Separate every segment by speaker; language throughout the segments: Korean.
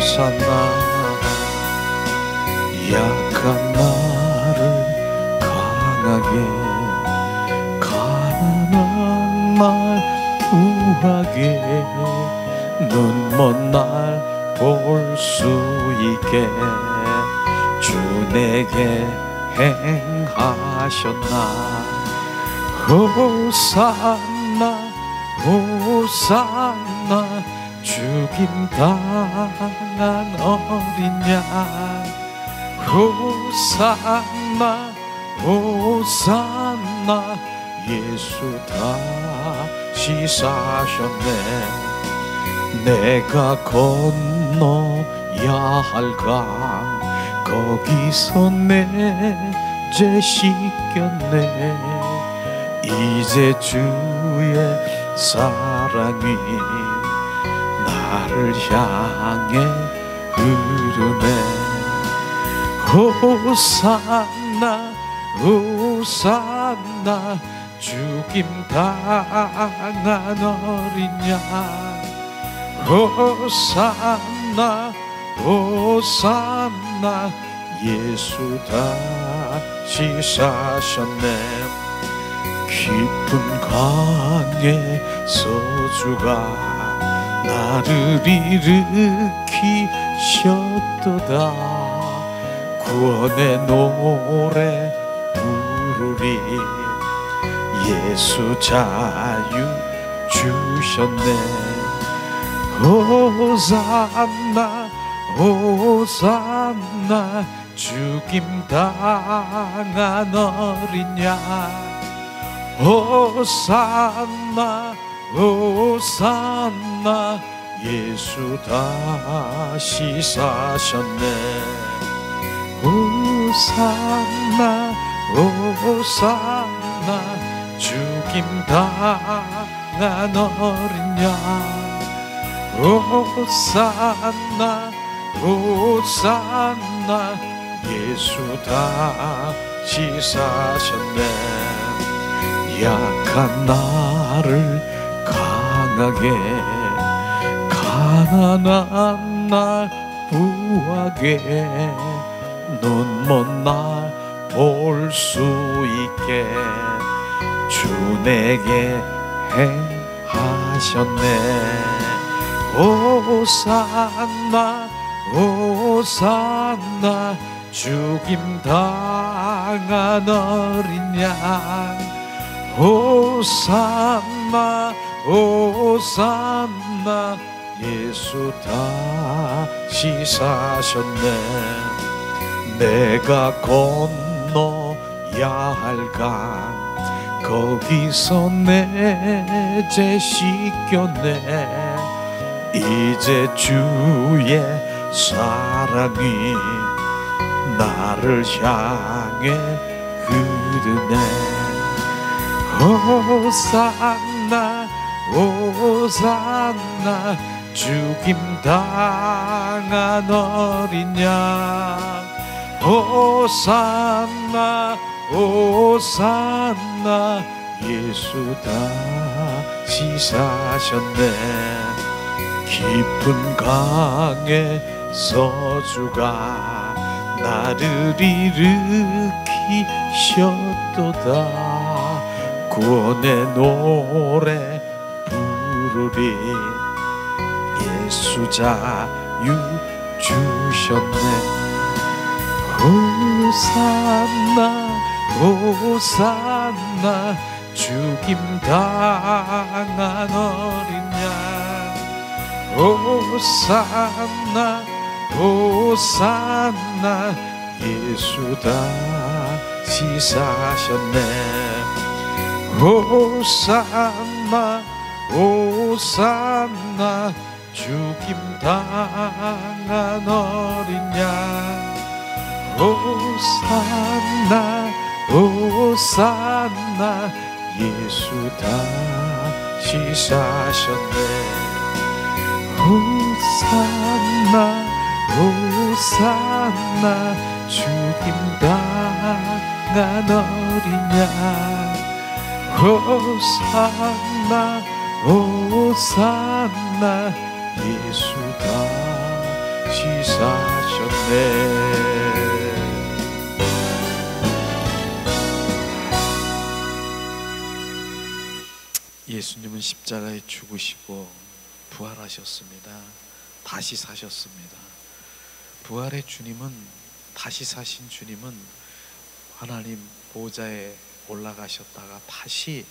Speaker 1: 호산나. 약한 나를 강하게, 가난한 날 부하게, 눈먼 날 볼 수 있게 주 내게 행하셨나. 호산나 호산나 죽임 당한 어린 양. 호산나 호산나 예수 다시 사셨네. 내가 건너야 할 강 거기서 내 죄 씻겼네. 이제 주의 사랑이 나를 향해 흐르네. 호산나 호산나 죽임 당한 어린 양. 호산나 호산나 예수 다시 사셨네. 깊은 강에 서주가 나를 일으키셨도다. 구원의 노래 부르리. 예수 자유 주셨네. 호산나 호산나 죽임 당한 어린 양. 호산나 호산나 예수 다시 사셨네. 호산나 호산나 죽임 당한 어린 양. 호산나 호산나 예수 다시 사셨네. 약한 나를 강하게, 가난한 날 부하게, 눈먼 날 볼 수 있게 주 내게 행하셨네. 호산나 호산나 죽임 당한 어린 양. 호산나 호산나 예수 다시 사셨네. 내가 건너야 할 강 거기서 내 죄 씻겼네. 이제 주의 사랑이 나를 향해 흐르네. 호산나 호산나 죽임 당한 어린 양. 호산나 호산나 예수 다시 사셨네. 깊은 강에 서주가 나를 일으키셨도다. 구원의 노래 부르리. 예수 자유 주셨네. 호산나 호산나 죽임 당한 어린 양. 호산나 호산나 예수 다시 사셨네. 호산나 호산나 죽임 당한 어린 양. 호산나 호산나 예수 다시 사셨네. 호산나 호산나 죽임 당한 어린 양. 호산나 호산나 예수 다시 예수님은 십자가에 죽으시고 부활하셨습니다. 다시 사셨습니다. 부활의 주님은, 다시 사신 주님은 하나님 보좌에 올라가셨다가 다시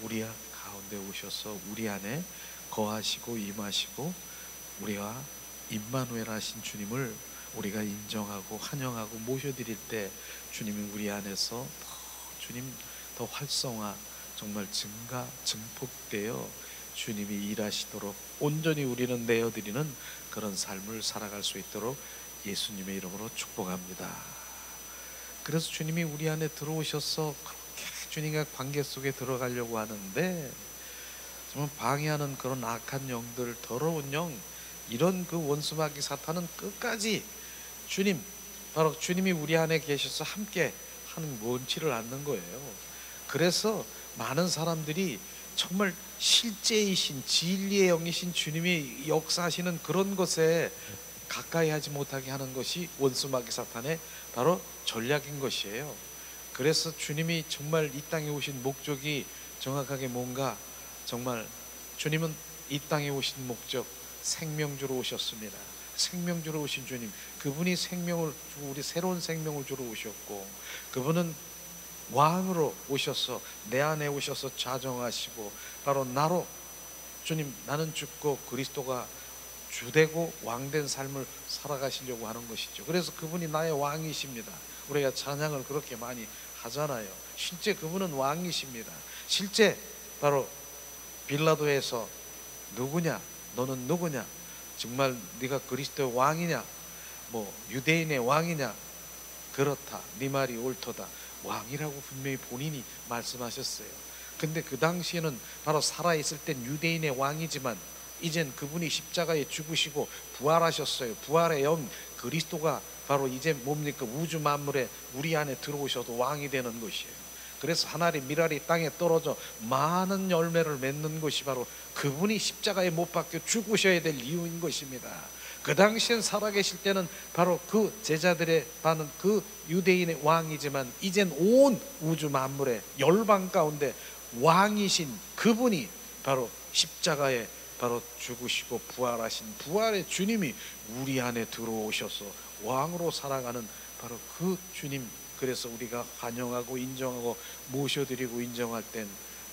Speaker 1: 우리 가운데 오셔서 우리 안에 거하시고 임하시고 우리와 임마누엘 하신 주님을 우리가 인정하고 환영하고 모셔드릴 때 주님이 우리 안에서 주님 더 활성화, 정말 증폭되어 주님이 일하시도록 온전히 우리는 내어드리는 그런 삶을 살아갈 수 있도록 예수님의 이름으로 축복합니다. 그래서 주님이 우리 안에 들어오셔서 그렇게 주님과 관계 속에 들어가려고 하는데 정말 방해하는 그런 악한 영들, 더러운 영, 이런 그 원수마귀 사탄은 끝까지 바로 주님이 우리 안에 계셔서 함께 하는 원치를 않는 거예요. 그래서 많은 사람들이 정말 실제이신 진리의 영이신 주님이 역사하시는 그런 것에 가까이 하지 못하게 하는 것이 원수마귀 사탄의 바로 전략인 것이에요. 그래서 주님이 정말 이 땅에 오신 목적이 정확하게 뭔가, 정말 주님은 이 땅에 오신 목적, 생명주로 오셨습니다. 생명주로 오신 주님, 그분이 생명을 주고 우리 새로운 생명을 주러 오셨고, 그분은 왕으로 오셔서 내 안에 오셔서 좌정하시고 바로 나로, 주님 나는 죽고 그리스도가 주되고 왕된 삶을 살아가시려고 하는 것이죠. 그래서 그분이 나의 왕이십니다. 우리가 찬양을 그렇게 많이 하잖아요. 실제 그분은 왕이십니다. 실제 바로 빌라도에서 누구냐, 너는 누구냐, 정말 네가 그리스도의 왕이냐, 뭐 유대인의 왕이냐, 그렇다, 네 말이 옳도다, 왕이라고 분명히 본인이 말씀하셨어요. 근데 그 당시에는 바로 살아있을 땐 유대인의 왕이지만 이젠 그분이 십자가에 죽으시고 부활하셨어요. 부활의 영 그리스도가 바로 이제 뭡니까, 우주 만물에 우리 안에 들어오셔도 왕이 되는 것이에요. 그래서 하나의 밀알이 땅에 떨어져 많은 열매를 맺는 것이 바로 그분이 십자가에 못 박혀 죽으셔야 될 이유인 것입니다. 그 당시엔 살아계실 때는 바로 그 제자들의 받는 그 유대인의 왕이지만 이젠 온 우주 만물의 열방 가운데 왕이신 그분이 바로 십자가에 바로 죽으시고 부활하신 부활의 주님이 우리 안에 들어오셔서 왕으로 살아가는 바로 그 주님, 그래서 우리가 환영하고 인정하고 모셔드리고 인정할 땐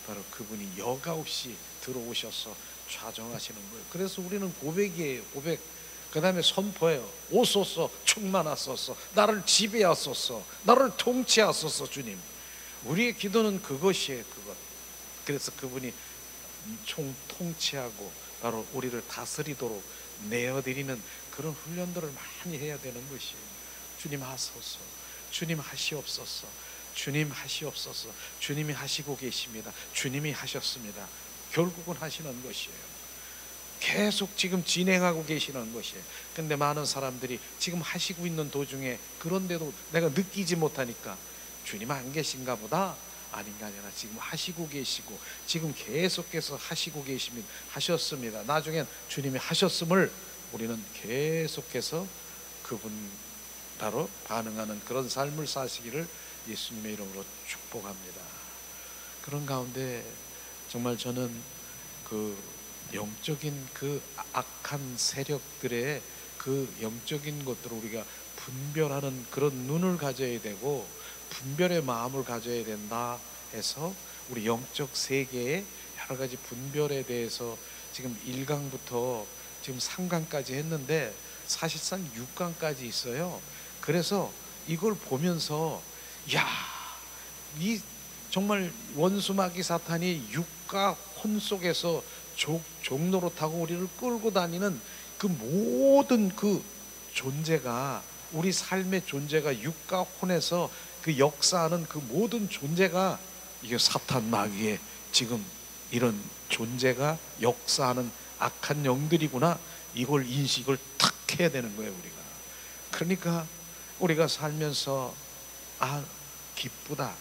Speaker 1: 바로 그분이 여과 없이 들어오셔서 좌정하시는 거예요. 그래서 우리는 고백이에요. 고백. 그 다음에 선포해요. 오소서, 충만하소서, 나를 지배하소서, 나를 통치하소서. 주님, 우리의 기도는 그것이에요. 그것. 그래서 그분이 통치하고 바로 우리를 다스리도록 내어드리는 그런 훈련들을 많이 해야 되는 것이에요. 주님 하소서, 주님 하시옵소서, 주님 하시옵소서. 주님이 하시고 계십니다. 주님이 하셨습니다. 결국은 하시는 것이에요. 계속 지금 진행하고 계시는 것이에요. 근데 많은 사람들이 지금 하시고 있는 도중에 그런데도 내가 느끼지 못하니까 주님 안 계신가 보다, 아닌 게 아니라 지금 하시고 계시고 지금 계속해서 하시고 계십니다. 하셨습니다. 나중엔 주님이 하셨음을 우리는 계속해서 그분 바로 반응하는 그런 삶을 사시기를 예수님의 이름으로 축복합니다. 그런 가운데 정말 저는 그 영적인 그 악한 세력들의 그 영적인 것들을 우리가 분별하는 그런 눈을 가져야 되고 분별의 마음을 가져야 된다 해서 우리 영적 세계의 여러 가지 분별에 대해서 지금 1강부터 지금 3강까지 했는데 사실상 6강까지 있어요. 그래서 이걸 보면서 이 정말 원수마귀 사탄이 육과 혼 속에서 종노릇하고 우리를 끌고 다니는 그 모든 그 존재가, 우리 삶의 존재가 육과 혼에서 그 역사하는 그 모든 존재가 이게 사탄 마귀의 지금 이런 존재가 역사하는 악한 영들이구나, 이걸 인식을 탁 해야 되는 거예요. 우리가 그러니까 우리가 살면서 기쁘다,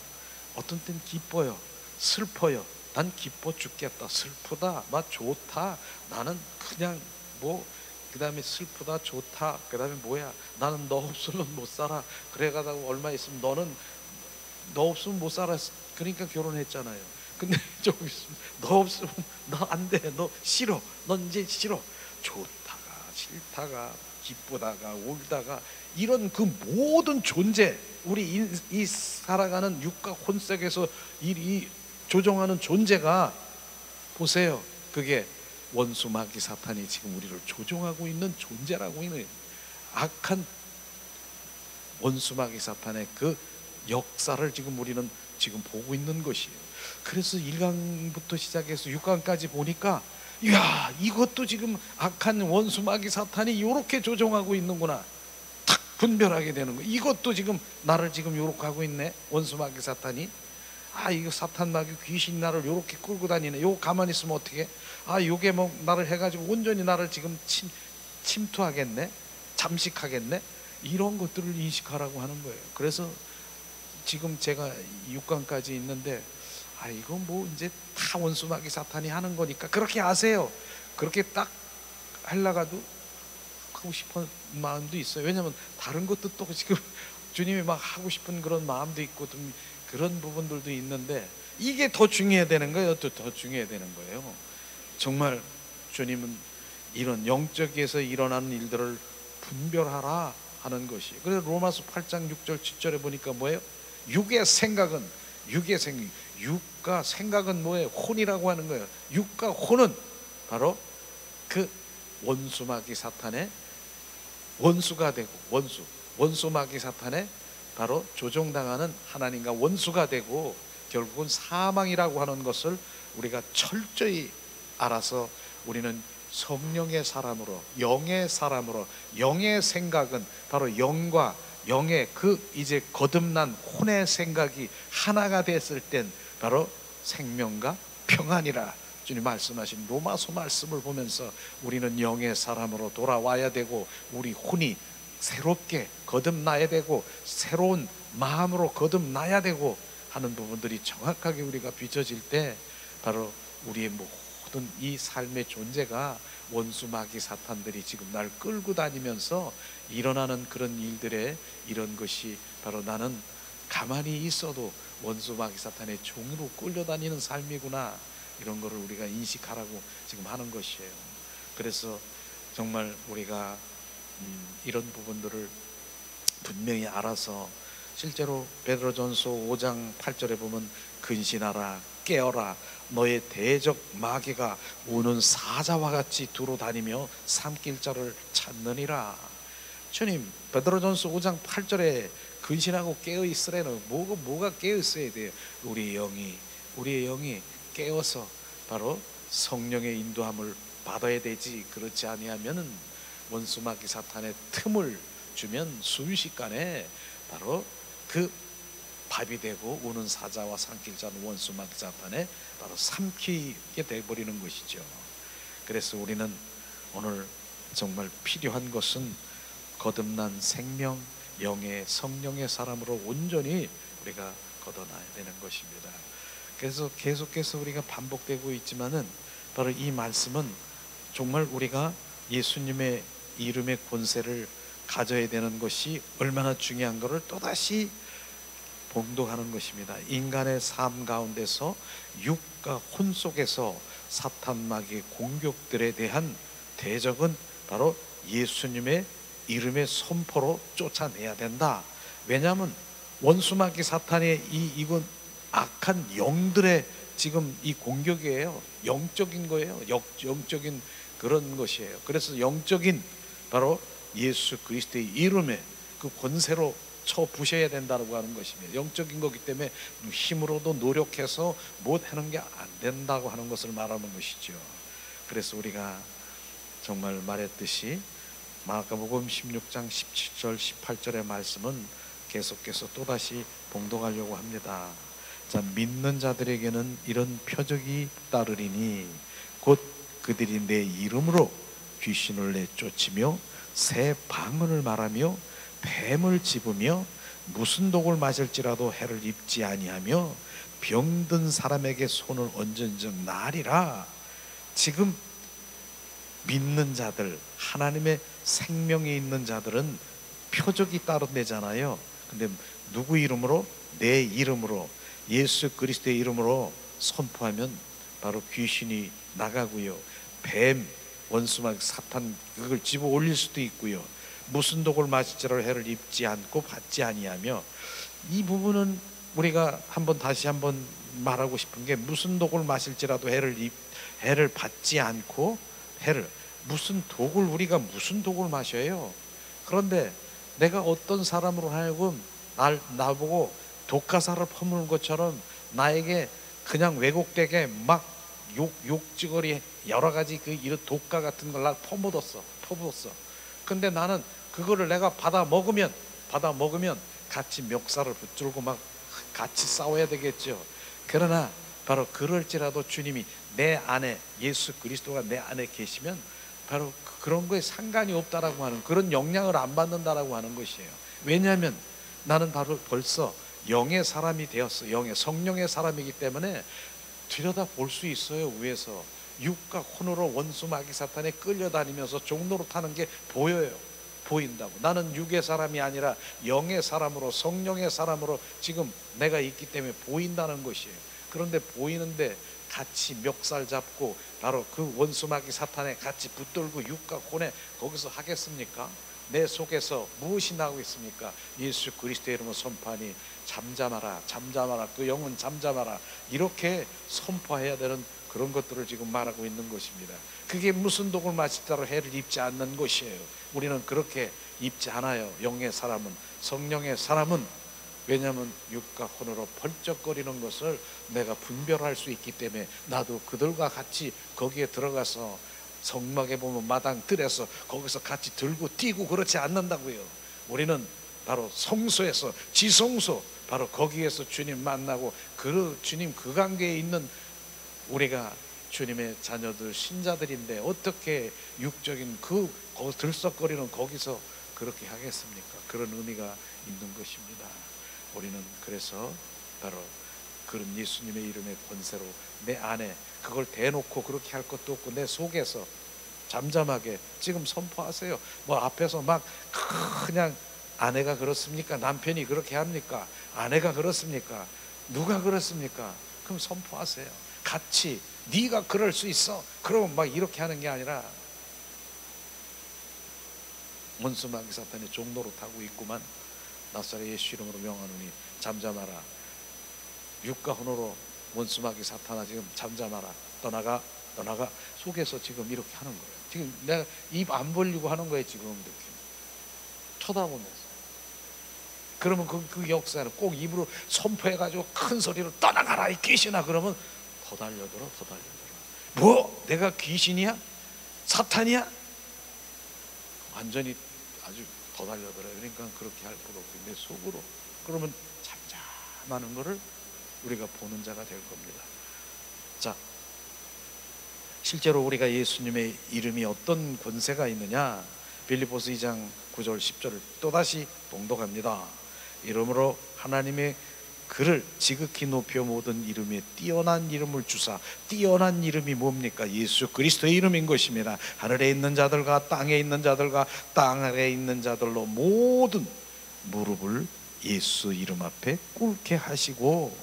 Speaker 1: 어떤 땐 기뻐요, 슬퍼요. 난 기뻐 죽겠다, 슬프다, 막 좋다, 나는 그냥 뭐 그 다음에 슬프다, 좋다, 그 다음에 뭐야, 나는 너 없으면 못 살아, 그래가다가 얼마 있으면 너 없으면 못 살아, 그러니까 결혼했잖아요. 근데 조금 있으면 너 없으면 너 안 돼, 너 싫어, 넌 이제 싫어. 좋다가 싫다가 기쁘다가 울다가 이런 그 모든 존재, 우리 이 살아가는 육과 혼 속에서 이 조종하는 존재가, 보세요, 그게 원수 마귀 사탄이 지금 우리를 조종하고 있는 존재라고 있는, 악한 원수 마귀 사탄의 그 역사를 지금 우리는 지금 보고 있는 것이에요. 그래서 1강부터 시작해서 6강까지 보니까, 야, 이것도 지금 악한 원수 마귀 사탄이 이렇게 조종하고 있는구나, 탁 분별하게 되는 거. 이것도 지금 나를 지금 요렇게 하고 있네, 원수 마귀 사탄이. 아, 이거 사탄 마귀 귀신 나를 요렇게 끌고 다니네. 요거 가만히 있으면 어떻게? 아, 요게 뭐 나를 해가지고 온전히 나를 지금 침투하겠네, 잠식하겠네. 이런 것들을 인식하라고 하는 거예요. 그래서 지금 제가 6강까지 있는데, 아, 이건 뭐 이제 다 원수 마귀 사탄이 하는 거니까 그렇게 아세요. 그렇게 딱 하려가도 하고 싶은 마음도 있어요. 왜냐하면 다른 것도 또 지금 주님이 막 하고 싶은 그런 마음도 있고 좀 그런 부분들도 있는데, 이게 더 중요해야 되는 거예요. 더 중요해야 되는 거예요. 정말 주님은 이런 영적에서 일어나는 일들을 분별하라 하는 것이. 그래서 로마서 8장 6절 7절에 보니까 뭐예요? 육의 생각, 육과 생각은 뭐예요? 혼이라고 하는 거예요. 육과 혼은 바로 그 원수 마귀 사탄의 원수가 되고, 원수 마귀 사탄의 바로 조종당하는 하나님과 원수가 되고, 결국은 사망이라고 하는 것을 우리가 철저히 알아서 우리는 성령의 사람으로, 영의 사람으로, 영의 생각은 바로 영과 영의 그 이제 거듭난 혼의 생각이 하나가 됐을 땐 바로 생명과 평안이라 주님 말씀하신 로마서 말씀을 보면서 우리는 영의 사람으로 돌아와야 되고, 우리 혼이 새롭게 거듭나야 되고, 새로운 마음으로 거듭나야 되고 하는 부분들이 정확하게 우리가 비춰질 때, 바로 우리의 모든 이 삶의 존재가 원수 마귀 사탄들이 지금 날 끌고 다니면서 일어나는 그런 일들의 이런 것이 바로 나는 가만히 있어도 원수 마귀 사탄의 종으로 끌려다니는 삶이구나, 이런 거를 우리가 인식하라고 지금 하는 것이에요. 그래서 정말 우리가 이런 부분들을 분명히 알아서, 실제로 베드로전서 5장 8절에 보면 근신하라, 깨어라, 너의 대적 마귀가 우는 사자와 같이 두루 다니며 삼킬 자를 찾느니라. 주님 베드로전서 5장 8절에 근신하고 깨어 있으래는 뭐가 깨어 있어야 돼요? 우리의 영이 깨어서 바로 성령의 인도함을 받아야 되지. 그렇지 아니하면은 원수 마귀 사탄의 틈을 주면 순식간에 바로 그 밥이 되고, 우는 사자와 삼킬 자는 원수 마귀 사탄에 바로 삼키게 되어버리는 것이죠. 그래서 우리는 오늘 정말 필요한 것은 거듭난 생명, 영의 성령의 사람으로 온전히 우리가 걷어나야 되는 것입니다. 그래서 계속해서 우리가 반복되고 있지만은 바로 이 말씀은 정말 우리가 예수님의 이름의 권세를 가져야 되는 것이 얼마나 중요한 것을 또다시 봉독하는 것입니다. 인간의 삶 가운데서 육과 혼 속에서 사탄 마귀의 공격들에 대한 대적은 바로 예수님의 이름의 선포로 쫓아내야 된다. 왜냐하면 원수 마귀 사탄의 이건 악한 영들의 지금 이 공격이에요. 영적인 거예요. 영적인 그런 것이에요. 그래서 영적인 바로 예수 그리스도의 이름에 그 권세로 쳐 부셔야 된다고 하는 것입니다. 영적인 거기 때문에 힘으로도 노력해서 못하는 게 안 된다고 하는 것을 말하는 것이죠. 그래서 우리가 정말 말했듯이 마가복음 16장 17절 18절의 말씀은 계속해서 또다시 봉독하려고 합니다. 자, 믿는 자들에게는 이런 표적이 따르리니 곧 그들이 내 이름으로 귀신을 내쫓으며 새 방언을 말하며 뱀을 집으며 무슨 독을 마실지라도 해를 입지 아니하며 병든 사람에게 손을 얹은 즉 나으리라. 지금 믿는 자들, 하나님의 생명이 있는 자들은 표적이 따로 내잖아요. 근데 누구 이름으로? 내 이름으로, 예수 그리스도의 이름으로 선포하면 바로 귀신이 나가고요. 뱀, 원수막, 사탄 그걸 집어 올릴 수도 있고요. 무슨 독을 마실지라도 해를 입지 않고 받지 아니하며, 이 부분은 우리가 다시 한번 말하고 싶은 게, 무슨 독을 마실지라도 해를 받지 않고, 무슨 독을, 우리가 무슨 독을 마셔요? 그런데 내가 어떤 사람으로 하여금 나보고 독가사를 퍼무는 것처럼 나에게 그냥 왜곡되게 막 욕지거리 여러 가지 이런 독가 같은 걸 날 퍼붓었어. 근데 나는 그거를 내가 받아 먹으면 같이 멱살을 붙들고 막 같이 싸워야 되겠죠. 그러나 바로 그럴지라도 주님이 내 안에, 예수 그리스도가 내 안에 계시면 바로 그런 거에 상관이 없다라고 하는, 그런 영향을 안 받는다라고 하는 것이에요. 왜냐하면 나는 바로 벌써 영의 사람이 되었어. 성령의 사람이기 때문에 들여다 볼 수 있어요. 위에서 육과 혼으로 원수 마귀 사탄에 끌려다니면서 종로로 타는 게 보인다고. 나는 육의 사람이 아니라 영의 사람으로, 성령의 사람으로 지금 내가 있기 때문에 보인다는 것이에요. 그런데 보이는데 같이 멱살 잡고 바로 그 원수 마귀 사탄에 같이 붙들고 육과 혼에 거기서 하겠습니까? 내 속에서 무엇이 나오고 있습니까? 예수 그리스도의 이름으로 선포하니 잠잠하라, 그 영은 잠잠하라, 이렇게 선포해야 되는 그런 것들을 지금 말하고 있는 것입니다. 그게 무슨 독을 마시다로 해를 입지 않는 것이에요. 우리는 그렇게 입지 않아요. 영의 사람은, 성령의 사람은. 왜냐하면 육과 혼으로 번쩍거리는 것을 내가 분별할 수 있기 때문에, 나도 그들과 같이 거기에 들어가서 성막에 보면 마당 들에서 거기서 같이 들고 뛰고 그렇지 않는다고요. 우리는 바로 성소에서, 지성소, 바로 거기에서 주님 만나고 주님 그 관계에 있는 우리가 주님의 자녀들, 신자들인데 어떻게 육적인 거기 들썩거리는 거기서 그렇게 하겠습니까? 그런 의미가 있는 것입니다. 우리는 그래서 바로 그런 예수님의 이름의 권세로 내 안에 그걸 대놓고 그렇게 할 것도 없고 내 속에서 잠잠하게 지금 선포하세요. 뭐 앞에서 막 그냥 아내가 그렇습니까? 남편이 그렇게 합니까? 아내가 그렇습니까? 누가 그렇습니까? 그럼 선포하세요. 같이 네가 그럴 수 있어. 그러면 막 이렇게 하는 게 아니라, 원수 마귀 사탄의 종로로 타고 있구만. 나사렛 예수 이름으로 명하노니 잠잠하라. 육과 혼으로 원수 마귀 사탄아 지금 잠잠하라. 떠나가. 속에서 지금 이렇게 하는 거예요. 지금 내가 입 안 벌리고 하는 거예요. 지금 이렇게 쳐다보면서. 그러면 그 역사는 꼭 입으로 선포해가지고 큰 소리로 떠나가라 이 귀신아, 그러면 더 달려들어. 뭐? 내가 귀신이야? 사탄이야? 완전히 아주 더 달려들어요. 그러니까 그렇게 할 필요 없고 내 속으로, 그러면 잠잠하는 거를 우리가 보는 자가 될 겁니다. 자, 실제로 우리가 예수님의 이름이 어떤 권세가 있느냐, 빌립보서 2장 9절 10절을 또다시 봉독합니다. 이름으로 하나님의 그를 지극히 높여 모든 이름에 뛰어난 이름을 주사. 뛰어난 이름이 뭡니까? 예수 그리스도의 이름인 것입니다. 하늘에 있는 자들과 땅에 있는 자들과 땅 아래에 있는 자들로 모든 무릎을 예수 이름 앞에 꿇게 하시고,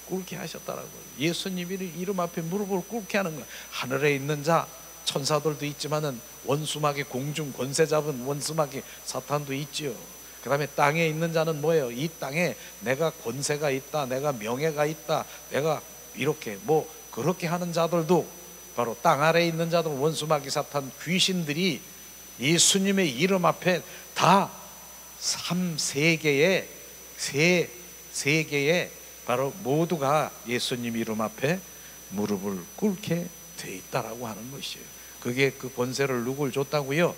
Speaker 1: 꿇게 하셨다라고요. 예수님 이름 앞에 무릎을 꿇게 하는 거예요. 하늘에 있는 자, 천사들도 있지만은 원수마귀, 공중 권세 잡은 원수마귀 사탄도 있지요. 그 다음에 땅에 있는 자는 뭐예요? 이 땅에 내가 권세가 있다, 내가 명예가 있다, 내가 이렇게 뭐 그렇게 하는 자들도, 바로 땅 아래에 있는 자들, 원수마귀 사탄 귀신들이 예수님의 이름 앞에 다 세계에 바로 모두가 예수님 이름 앞에 무릎을 꿇게 돼 있다라고 하는 것이에요. 그게 그 권세를 누굴 줬다고요?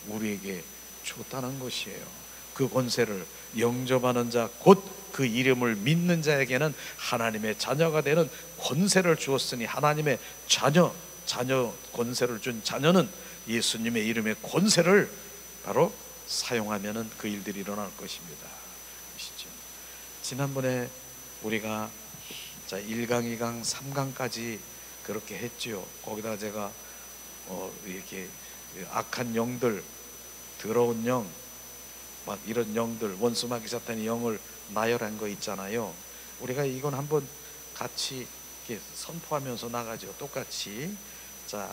Speaker 1: 우리에게 줬다는 것이에요. 그 권세를 영접하는 자, 곧 그 이름을 믿는 자에게는 하나님의 자녀가 되는 권세를 주었으니, 하나님의 자녀 권세를 준 자녀는 예수님의 이름의 권세를 바로 사용하면은 그 일들이 일어날 것입니다. 보시죠. 지난번에 우리가 1강, 2강, 3강까지 그렇게 했지요. 거기다가 제가 이렇게 악한 영들, 더러운 영, 막 이런 영들, 원수 마귀 사탄의 영을 나열한 거 있잖아요. 우리가 이건 한번 같이 이렇게 선포하면서 나가죠. 똑같이. 자,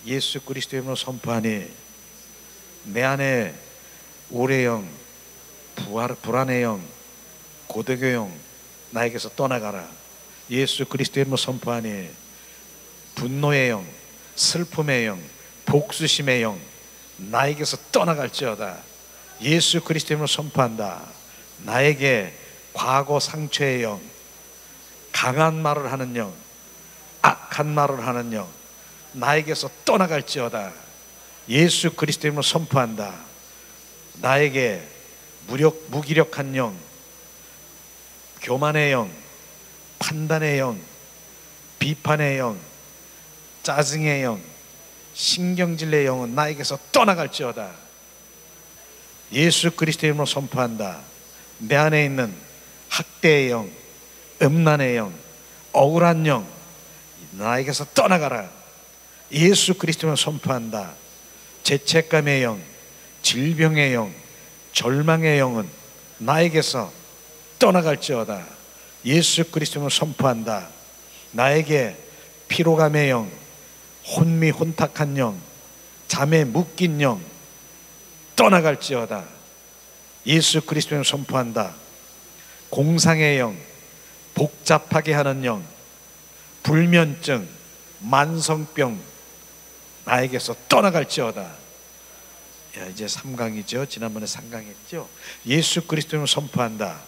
Speaker 1: 예수 그리스도의 이름으로 선포하니 내 안에 우울의 영, 불안의 영, 고독의 영 나에게서 떠나가라. 예수 그리스도의 이름으로 선포하니 분노의 영, 슬픔의 영, 복수심의 영 나에게서 떠나갈지어다. 예수 그리스도의 이름으로 선포한다. 나에게 과거 상처의 영, 강한 말을 하는 영, 악한 말을 하는 영 나에게서 떠나갈지어다. 예수 그리스도의 이름으로 선포한다. 나에게 무기력한 영, 교만의 영, 판단의 영, 비판의 영, 짜증의 영, 신경질의 영은 나에게서 떠나갈지어다. 예수 그리스도의 이름으로 선포한다. 내 안에 있는 학대의 영, 음란의 영, 억울한 영 나에게서 떠나가라. 예수 그리스도의 이름으로 선포한다. 죄책감의 영, 질병의 영, 절망의 영은 나에게서 떠나갈지어다. 예수 그리스도의 이름으로 선포한다. 나에게 피로감의 영, 혼미혼탁한 영, 잠에 묶인 영 떠나갈지어다. 예수 그리스도의 이름으로 선포한다. 공상의 영, 복잡하게 하는 영, 불면증, 만성병 나에게서 떠나갈지어다. 이제 3강이죠. 지난번에 3강 했죠. 예수 그리스도의 이름으로 선포한다.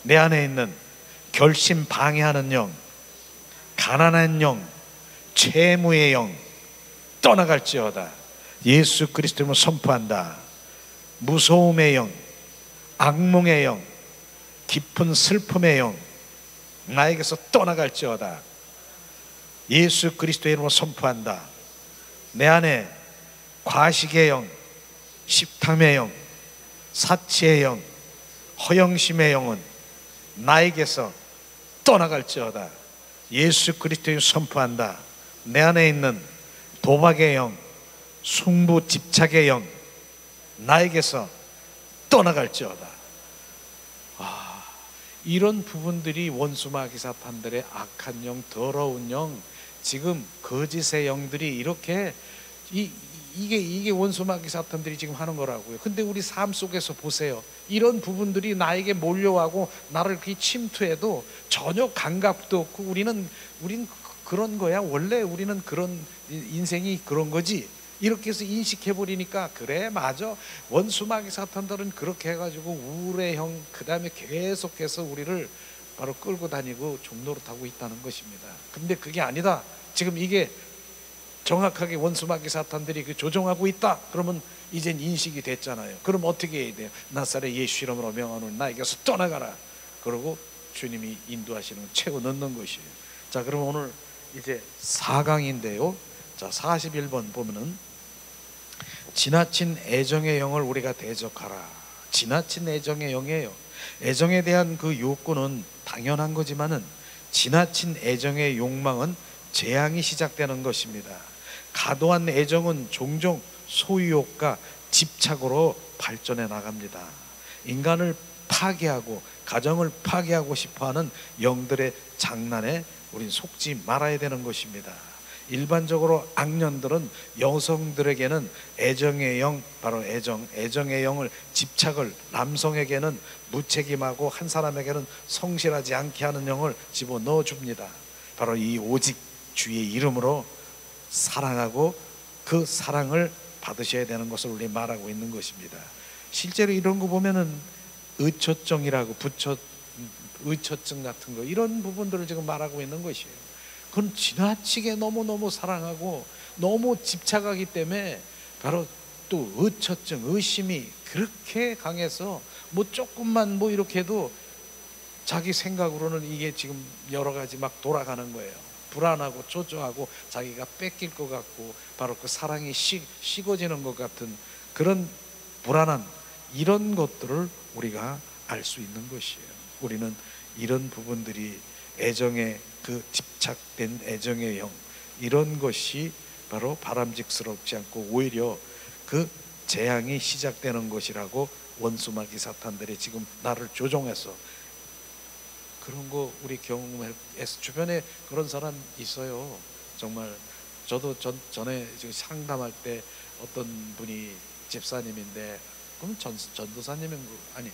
Speaker 1: 내 안에 있는 결심 방해하는 영, 가난한 영, 채무의 영 떠나갈지어다. 예수 그리스도의 이름으로 선포한다. 무서움의 영, 악몽의 영, 깊은 슬픔의 영 나에게서 떠나갈지어다. 예수 그리스도의 이름으로 선포한다. 내 안에 과식의 영, 식탐의 영, 사치의 영, 허영심의 영은 나에게서 떠나갈지어다. 예수 그리스도의 이름으로 선포한다. 내 안에 있는 도박의 영, 승부 집착의 영 나에게서 떠나갈지어다. 이런 부분들이 원수 마귀 사탄들의 악한 영, 더러운 영, 지금 거짓의 영들이 이렇게 이게 원수 마귀 사탄들이 지금 하는 거라고요. 근데 우리 삶 속에서 보세요. 이런 부분들이 나에게 몰려와고 나를 그렇게 침투해도 전혀 감각도 없고 우리는 그런 거야. 원래 우리는 그런 인생이 그런 거지. 이렇게 해서 인식해버리니까 그래 맞아. 원수 마귀 사탄들은 그렇게 해가지고 우울의 형 그 다음에 계속해서 우리를 바로 끌고 다니고 종노릇하고 있다는 것입니다. 근데 그게 아니다. 지금 이게 정확하게 원수 마귀 사탄들이 조종하고 있다. 그러면 이젠 인식이 됐잖아요. 그럼 어떻게 해야 돼요? 나사렛 예수 이름으로 명하노니 나에게서 떠나가라. 그러고 주님이 인도하시는 채워 넣는 것이에요. 자, 그럼 오늘 이제 4강인데요. 자, 41번 보면은 지나친 애정의 영을 우리가 대적하라. 지나친 애정의 영이에요. 애정에 대한 그 욕구는 당연한 거지만은 지나친 애정의 욕망은 재앙이 시작되는 것입니다. 과도한 애정은 종종 소유욕과 집착으로 발전해 나갑니다. 인간을 파괴하고 가정을 파괴하고 싶어하는 영들의 장난에 우린 속지 말아야 되는 것입니다. 일반적으로 악년들은 여성들에게는 애정의 영, 바로 애정의 영을 집착을, 남성에게는 무책임하고 한 사람에게는 성실하지 않게 하는 영을 집어넣어 줍니다. 바로 이 오직 주의 이름으로 사랑하고 그 사랑을 받으셔야 되는 것을 우리 말하고 있는 것입니다. 실제로 이런 거 보면은 의처증이라고 의처증 같은 거 이런 부분들을 지금 말하고 있는 것이에요. 그건 지나치게 너무너무 사랑하고 너무 집착하기 때문에 바로 또 의처증, 의심이 그렇게 강해서 뭐 조금만 뭐 이렇게 해도 자기 생각으로는 이게 지금 여러 가지 막 돌아가는 거예요. 불안하고 초조하고 자기가 뺏길 것 같고 바로 그 사랑이 식어지는 것 같은 그런 불안한 이런 것들을 우리가 알 수 있는 것이에요. 우리는 이런 부분들이 애정의 그 집착된 애정의 영, 이런 것이 바로 바람직스럽지 않고 오히려 그 재앙이 시작되는 것이라고 원수마귀 사탄들이 지금 나를 조종해서 그런 거 우리 경험해서 주변에 그런 사람 있어요. 정말 저도 전에 지금 상담할 때 어떤 분이 집사님인데 그럼 전도사님인 거 아니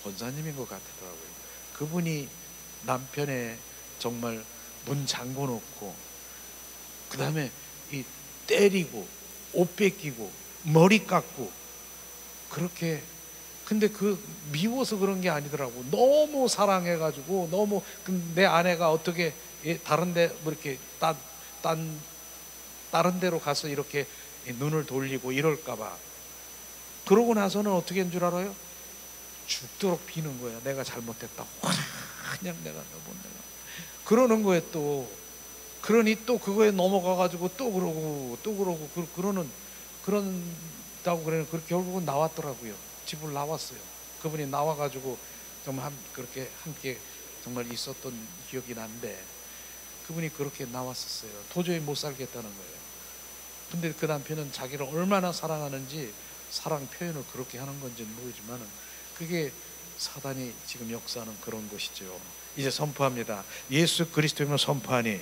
Speaker 1: 권사님인 것 같더라고요. 그분이 남편의 정말 문 잠궈 놓고 그 다음에 이 때리고 옷 뺏기고 머리 깎고 그렇게 근데 그 미워서 그런 게 아니더라고. 너무 사랑해가지고 너무 내 아내가 어떻게 다른데 뭐 이렇게 다른 데로 가서 이렇게 눈을 돌리고 이럴까봐. 그러고 나서는 어떻게 한 줄 알아요? 죽도록 비는 거야. 내가 잘못했다. 그냥 내가 그러는 거에 또 그러니 또 그거에 넘어가가지고 또 그러고 그런다고 그래. 그렇게 결국은 나왔더라고요. 집을 나왔어요. 그분이 나와가지고 정말 그렇게 함께 정말 있었던 기억이 난데 그분이 그렇게 나왔었어요. 도저히 못 살겠다는 거예요. 근데 그 남편은 자기를 얼마나 사랑하는지 사랑 표현을 그렇게 하는 건지는 모르지만 그게 사단이 지금 역사하는 그런 것이죠. 이제 선포합니다. 예수 그리스도임을 선포하니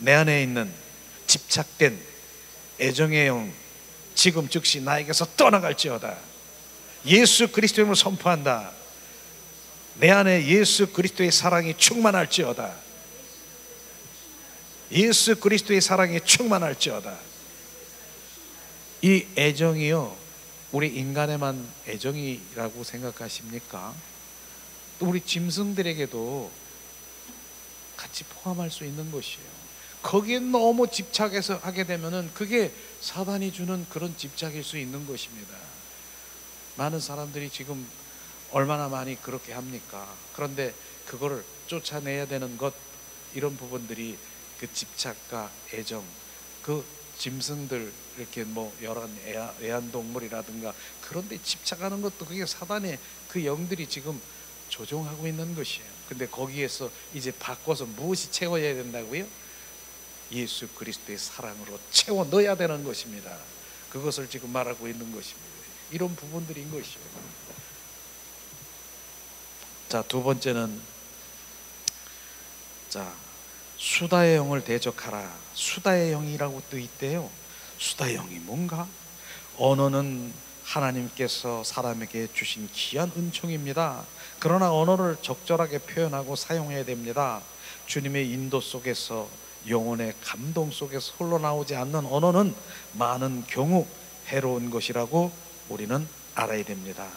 Speaker 1: 내 안에 있는 집착된 애정의 영 지금 즉시 나에게서 떠나갈지어다. 예수 그리스도임을 선포한다. 내 안에 예수 그리스도의 사랑이 충만할지어다. 예수 그리스도의 사랑이 충만할지어다. 이 애정이요 우리 인간에만 애정이라고 생각하십니까? 또 우리 짐승들에게도 같이 포함할 수 있는 것이에요. 거기에 너무 집착해서 하게 되면은 그게 사단이 주는 그런 집착일 수 있는 것입니다. 많은 사람들이 지금 얼마나 많이 그렇게 합니까? 그런데 그거를 쫓아내야 되는 것 이런 부분들이 그 집착과 애정 그 짐승들 이렇게 뭐 여러 애완동물이라든가 그런데 집착하는 것도 그게 사단의 그 영들이 지금 조종하고 있는 것이에요. 근데 거기에서 이제 바꿔서 무엇이 채워야 된다고요? 예수 그리스도의 사랑으로 채워 넣어야 되는 것입니다. 그것을 지금 말하고 있는 것입니다. 이런 부분들인 것이에요. 자, 두 번째는 수다의 영을 대적하라. 수다의 영이라고 또 있대요. 수다의 영이 뭔가? 언어는 하나님께서 사람에게 주신 귀한 은총입니다. 그러나 언어를 적절하게 표현하고 사용해야 됩니다. 주님의 인도 속에서 영혼의 감동 속에서 흘러나오지 않는 언어는 많은 경우 해로운 것이라고 우리는 알아야 됩니다.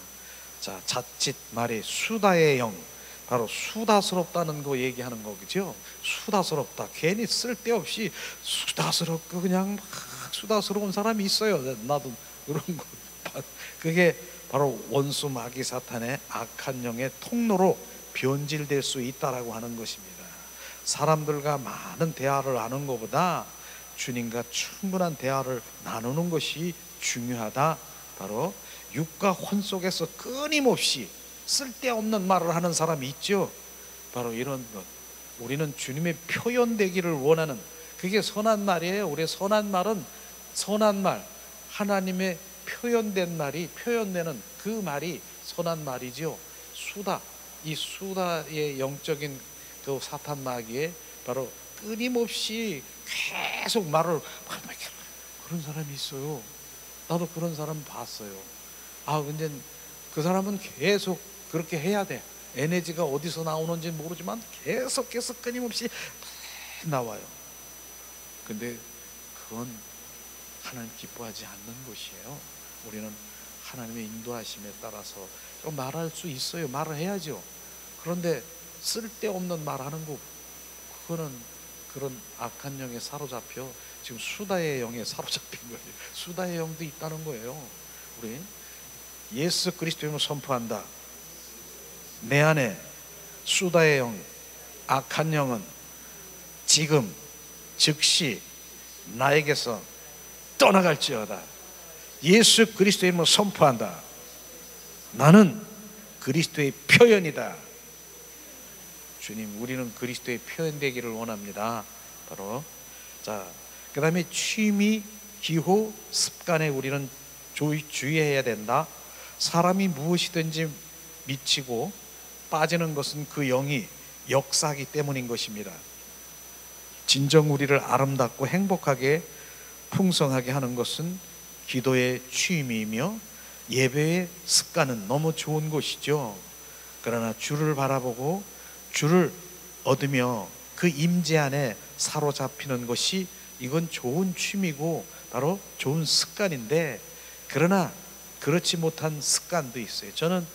Speaker 1: 자, 자칫 말이 수다의 영, 바로 수다스럽다는 거 얘기하는 거죠. 수다스럽다. 괜히 쓸데없이 수다스럽고 그냥 막 수다스러운 사람이 있어요. 나도 그런 거. 그게 바로 원수 마귀 사탄의 악한 영의 통로로 변질될 수 있다라고 하는 것입니다. 사람들과 많은 대화를 하는 것보다 주님과 충분한 대화를 나누는 것이 중요하다. 바로 육과 혼 속에서 끊임없이 쓸데없는 말을 하는 사람이 있죠. 바로 이런 것. 우리는 주님의 표현되기를 원하는 그게 선한 말이에요. 우리의 선한 말은 선한 말, 하나님의 표현된 말이 표현되는 그 말이 선한 말이죠. 수다, 이 수다의 영적인 그 사탄 마귀에 바로 끊임없이 계속 말을 그런 사람이 있어요. 나도 그런 사람 봤어요. 근데 그 사람은 계속 그렇게 해야 돼. 에너지가 어디서 나오는지 모르지만 계속해서 끊임없이 나와요. 근데 그건 하나님 기뻐하지 않는 것이에요. 우리는 하나님의 인도하심에 따라서 좀 말할 수 있어요. 말을 해야죠. 그런데 쓸데없는 말하는 거 그거는 그런 악한 영에 사로잡혀 지금 수다의 영에 사로잡힌 거예요. 수다의 영도 있다는 거예요. 우리 예수 그리스도를 선포한다. 내 안에 수다의 영, 악한 영은 지금 즉시 나에게서 떠나갈지어다. 예수 그리스도의 이름으로 선포한다. 나는 그리스도의 표현이다. 주님, 우리는 그리스도의 표현되기를 원합니다. 바로 자, 그 다음에 취미, 기호, 습관에 우리는 주의해야 된다. 사람이 무엇이든지 미치고 빠지는 것은 그 영이 역사하기 때문인 것입니다. 진정 우리를 아름답고 행복하게 풍성하게 하는 것은 기도의 취미이며 예배의 습관은 너무 좋은 것이죠. 그러나 주를 바라보고 주를 얻으며 그 임재 안에 사로잡히는 것이 이건 좋은 취미고 바로 좋은 습관인데, 그러나 그렇지 못한 습관도 있어요. 저는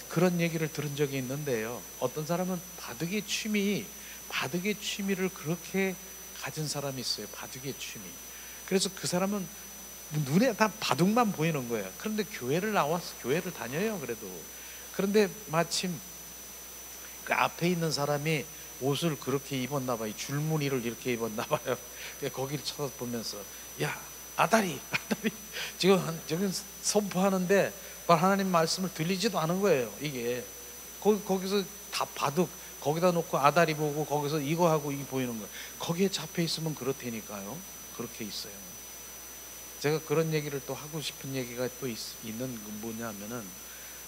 Speaker 1: 그런 얘기를 들은 적이 있는데요. 어떤 사람은 바둑의 취미를 그렇게 가진 사람이 있어요. 바둑의 취미. 그래서 그 사람은 눈에 다 바둑만 보이는 거예요. 그런데 교회를 나와서 교회를 다녀요. 그런데 마침 그 앞에 있는 사람이 옷을 그렇게 입었나 봐요. 줄무늬를 이렇게 입었나 봐요. 거기를 쳐다보면서, 야, 아다리 지금 선포하는데 하나님 말씀을 들리지도 않은 거예요. 이게 거기서 다 바둑 거기다 놓고 아다리 보고 거기서 이거 하고 이게 보이는 거예요. 거기에 잡혀 있으면 그렇다니까요. 그렇게 있어요. 제가 그런 얘기를 또 하고 싶은 얘기가 또 있는 건 뭐냐면은,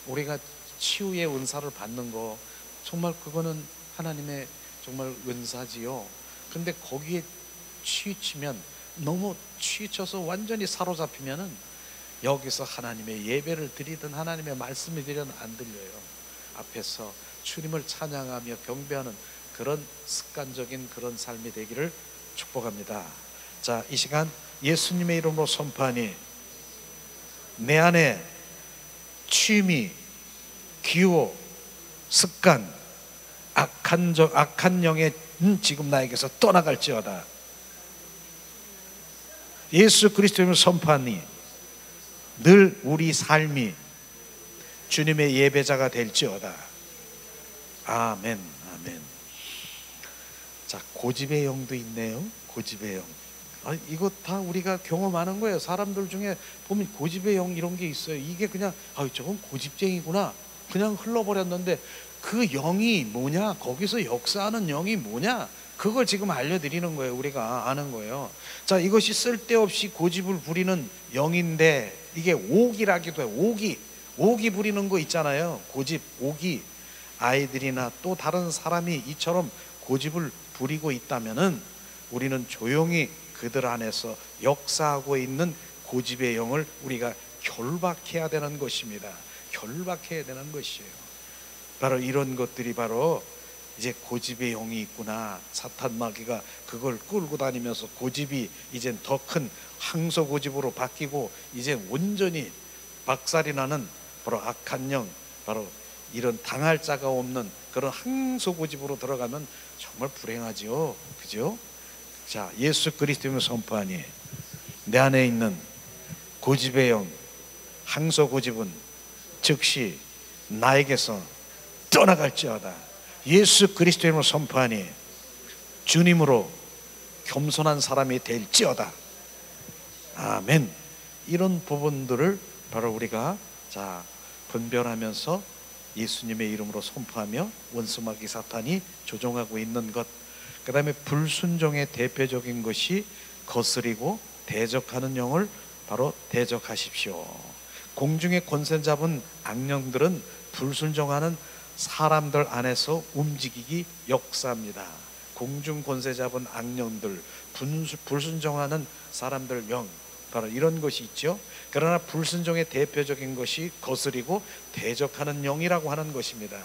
Speaker 1: 우리가 치유의 은사를 받는 거 정말 그거는 하나님의 정말 은사지요. 근데 거기에 치우치면, 너무 치우쳐서 완전히 사로잡히면은 여기서 하나님의 예배를 드리든 하나님의 말씀을 드리든 안 들려요. 앞에서 주님을 찬양하며 경배하는 그런 습관적인 그런 삶이 되기를 축복합니다. 자, 이 시간 예수님의 이름으로 선포하니 내 안에 취미, 기호, 습관, 악한 영의 지금 나에게서 떠나갈지어다. 예수 그리스도의 이름으로 선포하니 늘 우리 삶이 주님의 예배자가 될지어다. 아멘, 아멘. 자, 고집의 영도 있네요. 고집의 영. 이거 다 우리가 경험하는 거예요. 사람들 중에 보면 고집의 영 이런 게 있어요. 이게 그냥 저건 고집쟁이구나 그냥 흘러버렸는데, 그 영이 뭐냐, 거기서 역사하는 영이 뭐냐, 그걸 지금 알려드리는 거예요. 우리가 아는 거예요. 자, 이것이 쓸데없이 고집을 부리는 영인데, 이게 오기라기도 해요. 오기 부리는 거 있잖아요. 고집, 오기. 아이들이나 또 다른 사람이 이처럼 고집을 부리고 있다면은 우리는 조용히 그들 안에서 역사하고 있는 고집의 영을 우리가 결박해야 되는 것입니다. 결박해야 되는 것이에요. 바로 이런 것들이 바로 이제 고집의 영이 있구나. 사탄 마귀가 그걸 끌고 다니면서 고집이 이젠 더 큰 항소 고집으로 바뀌고 이제 온전히 박살이 나는 바로 악한 영, 바로 이런 당할 자가 없는 그런 항소 고집으로 들어가면 정말 불행하지요. 그죠? 자, 예수 그리스도의 선포하니 내 안에 있는 고집의 영, 항소 고집은 즉시 나에게서 떠나갈지어다. 예수 그리스도의 이름으로 선포하니 주님으로 겸손한 사람이 될지어다. 아멘. 이런 부분들을 바로 우리가 분별하면서 예수님의 이름으로 선포하며 원수마귀 사탄이 조종하고 있는 것, 그 다음에 불순종의 대표적인 것이 거스리고 대적하는 영을 바로 대적하십시오. 공중의 권세 잡은 악령들은 불순종하는 사람들 안에서 움직이기 역사합니다. 공중 권세 잡은 악령들, 불순종하는 사람들 영, 바로 이런 것이 있죠. 그러나 불순종의 대표적인 것이 거스리고 대적하는 영이라고 하는 것입니다.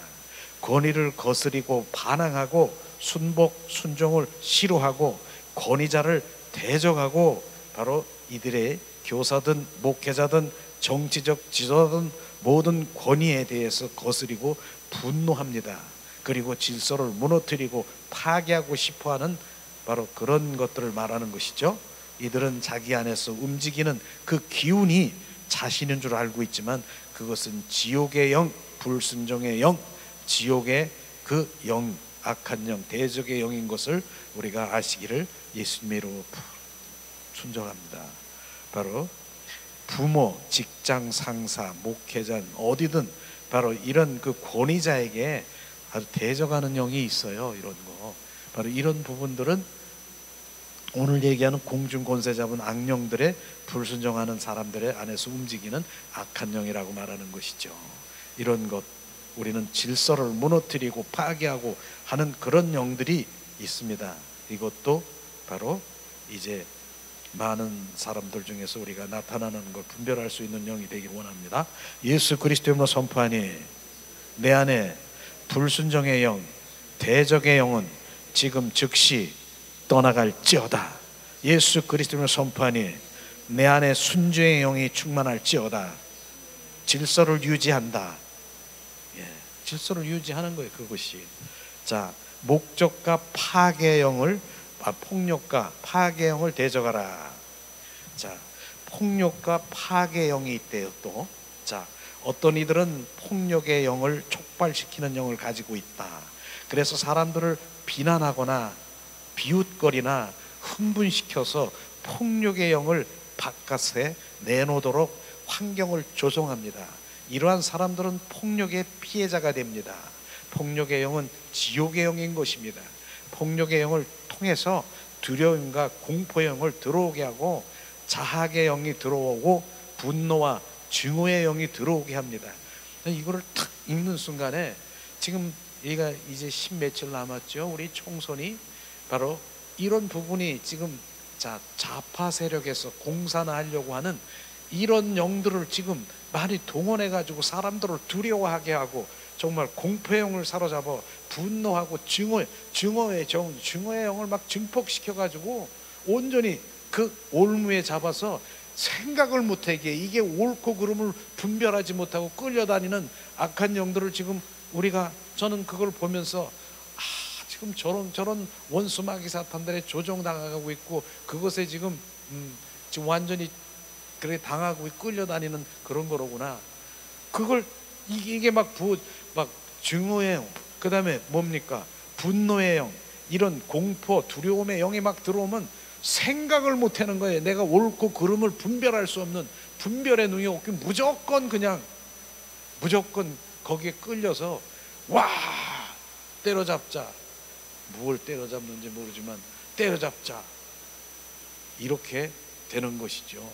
Speaker 1: 권위를 거스리고 반항하고 순복 순종을 싫어하고 권위자를 대적하고, 바로 이들의 교사든 목회자든 정치적 지도자든 모든 권위에 대해서 거스리고 분노합니다. 그리고 질서를 무너뜨리고 파괴하고 싶어하는 바로 그런 것들을 말하는 것이죠. 이들은 자기 안에서 움직이는 그 기운이 자신인 줄 알고 있지만 그것은 지옥의 영, 불순종의 영, 지옥의 그 영, 악한 영, 대적의 영인 것을 우리가 아시기를 예수님의 이름으로 순종합니다. 바로 부모, 직장 상사, 목회자 어디든 바로 이런 그 권위자에게 아주 대적하는 영이 있어요. 이런 거, 바로 이런 부분들은 오늘 얘기하는 공중 권세 잡은 악령들의 불순종하는 사람들의 안에서 움직이는 악한 영이라고 말하는 것이죠. 이런 것, 우리는 질서를 무너뜨리고 파괴하고 하는 그런 영들이 있습니다. 이것도 바로 이제 많은 사람들 중에서 우리가 나타나는 걸 분별할 수 있는 영이 되길 원합니다. 예수 그리스도의 이름으로 선포하니 내 안에 불순종의 영, 대적의 영은 지금 즉시 떠나갈지어다. 예수 그리스도의 이름으로 선포하니 내 안에 순종의 영이 충만할지어다. 질서를 유지한다. 질서를 유지하는 거예요. 그것이. 자, 목적과 파괴형을 폭력과 파괴형을 대적하라. 자, 폭력과 파괴형이 있대요. 또, 자, 어떤 이들은 폭력의 영을 촉발시키는 영을 가지고 있다. 그래서 사람들을 비난하거나 비웃거리나 흥분시켜서 폭력의 영을 바깥에 내놓도록 환경을 조성합니다. 이러한 사람들은 폭력의 피해자가 됩니다. 폭력의 영은 지옥의 영인 것입니다. 폭력의 영을 통해서 두려움과 공포의 영을 들어오게 하고 자학의 영이 들어오고 분노와 증오의 영이 들어오게 합니다. 이거를 탁 읽는 순간에 지금 얘가 이제 10며칠 남았죠. 우리 총선이 바로 이런 부분이 지금 좌파 세력에서 공산화하려고 하는 이런 영들을 지금 많이 동원해 가지고 사람들을 두려워하게 하고 정말 공포의 영을 사로잡아 분노하고 증오의 영을 막 증폭시켜 가지고 온전히 그 올무에 잡아서 생각을 못하게, 이게 옳고 그름을 분별하지 못하고 끌려다니는 악한 영들을 지금 저는 그걸 보면서 지금 저런 원수마귀 사탄들의 조종당하고 있고 그것에 지금 완전히 그렇게 당하고 끌려다니는 그런 거로구나. 그걸 이게 막 증오의 영, 그 다음에 뭡니까? 분노의 영, 이런 공포, 두려움의 영이 막 들어오면 생각을 못 하는 거예요. 내가 옳고 그름을 분별할 수 없는 분별의 능이 없고 무조건 거기에 끌려서 와 때려잡자. 뭘 때려잡는지 모르지만 때려잡자. 이렇게 되는 것이죠.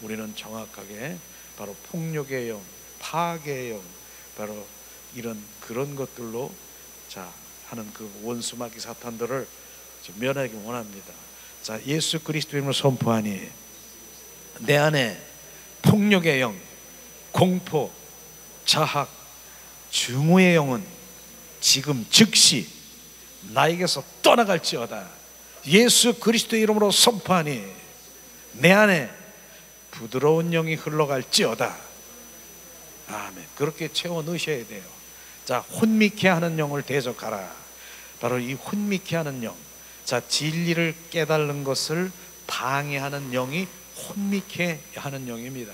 Speaker 1: 우리는 정확하게 바로 폭력의 영, 파괴의 영, 바로 그런 것들로 하는 그 원수마귀 사탄들을 면하기 원합니다. 자, 예수 그리스도 이름으로 선포하니 내 안에 폭력의 영, 공포, 자학, 증오의 영은 지금 즉시 나에게서 떠나갈지어다. 예수 그리스도의 이름으로 선포하니 내 안에 부드러운 영이 흘러갈지어다. 아멘. 그렇게 채워 넣으셔야 돼요. 자, 혼미케 하는 영을 대적하라. 바로 이 혼미케 하는 영. 자, 진리를 깨달는 것을 방해하는 영이 혼미케 하는 영입니다.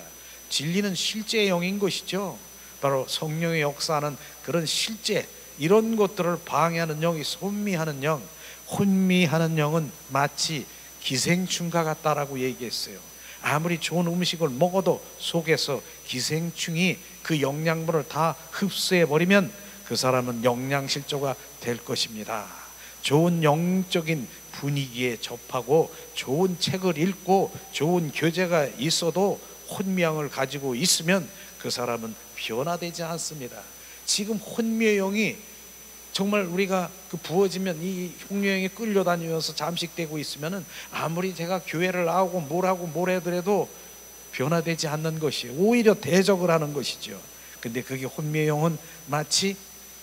Speaker 1: 진리는 실제의 영인 것이죠. 바로 성령의 역사하는 그런 실제, 이런 것들을 방해하는 영이 혼미하는 영. 혼미하는 영은 마치 기생충과 같다라고 얘기했어요. 아무리 좋은 음식을 먹어도 속에서 기생충이 그 영양분을 다 흡수해 버리면 그 사람은 영양실조가 될 것입니다. 좋은 영적인 분위기에 접하고 좋은 책을 읽고 좋은 교제가 있어도 혼미함을 가지고 있으면 그 사람은 변화되지 않습니다. 지금 혼미의 영이 정말 우리가 부어지면 이 흉녀영이 끌려다니면서 잠식되고 있으면은 아무리 제가 교회를 나오고 뭘 해더라도 변화되지 않는 것이에요. 오히려 대적을 하는 것이죠. 근데 그게 혼미의 영은 마치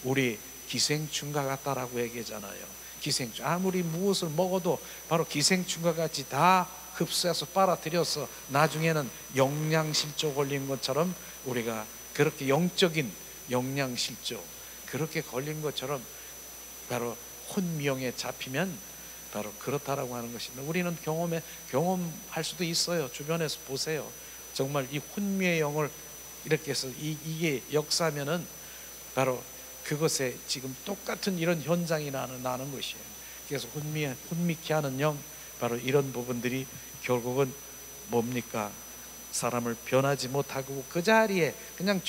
Speaker 1: 우리 기생충과 같다라고 얘기하잖아요. 기생충, 아무리 무엇을 먹어도 바로 기생충과 같이 다 흡수해서 빨아들여서 나중에는 영양실조 걸린 것처럼 우리가 그렇게 영적인 영양실조 그렇게 걸린 것처럼 바로 혼미영에 잡히면 바로 그렇다라고 하는 것입니다. 우리는 경험할 수도 있어요. 주변에서 보세요. 정말 이 혼미의 영을 이렇게 해서 이게 역사면은 바로 그것에 지금 똑같은 이런 현상이 나는 것이에요. 그래서 혼미케 하는 영, 바로 이런 부분들이 결국은 뭡니까? 사람을 변하지 못하고 그 자리에 그냥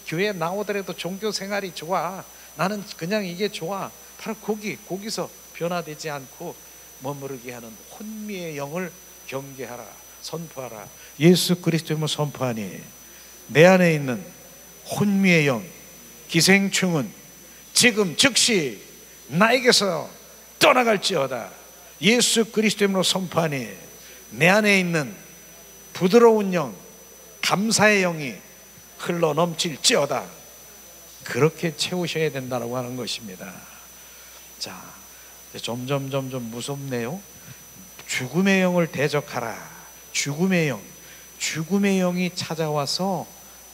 Speaker 1: 교회에 나오더라도 종교 생활이 좋아, 나는 그냥 이게 좋아, 바로 거기서 변화되지 않고 머무르게 하는 혼미의 영을 경계하라, 선포하라. 예수 그리스도를 선포하니 내 안에 있는 혼미의 영, 기생충은 지금 즉시 나에게서 떠나갈지어다. 예수 그리스도로 선포하니 내 안에 있는 부드러운 영, 감사의 영이 흘러 넘칠지어다. 그렇게 채우셔야 된다고 하는 것입니다. 자, 점점 무섭네요. 죽음의 영을 대적하라. 죽음의 영, 죽음의 영이 찾아와서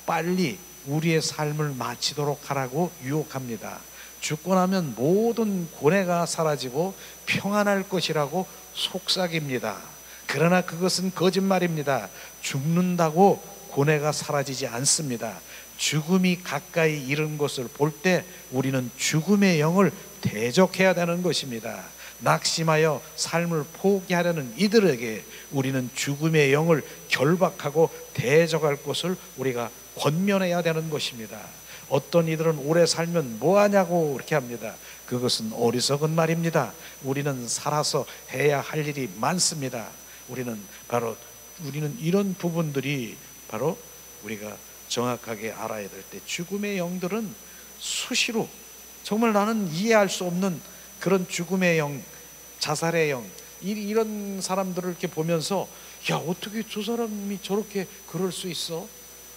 Speaker 1: 빨리 우리의 삶을 마치도록 하라고 유혹합니다. 죽고 나면 모든 고뇌가 사라지고 평안할 것이라고 속삭입니다. 그러나 그것은 거짓말입니다. 죽는다고 고뇌가 사라지지 않습니다. 죽음이 가까이 이른 것을 볼 때 우리는 죽음의 영을 대적해야 되는 것입니다. 낙심하여 삶을 포기하려는 이들에게 우리는 죽음의 영을 결박하고 대적할 것을 우리가 권면해야 되는 것입니다. 어떤 이들은 오래 살면 뭐하냐고 그렇게 합니다. 그것은 어리석은 말입니다. 우리는 살아서 해야 할 일이 많습니다. 우리는 이런 부분들이 바로 우리가 정확하게 알아야 될 때, 죽음의 영들은 수시로 정말 나는 이해할 수 없는 그런 죽음의 영, 자살의 영, 이런 사람들을 이렇게 보면서 야, 어떻게 저 사람이 저렇게 그럴 수 있어?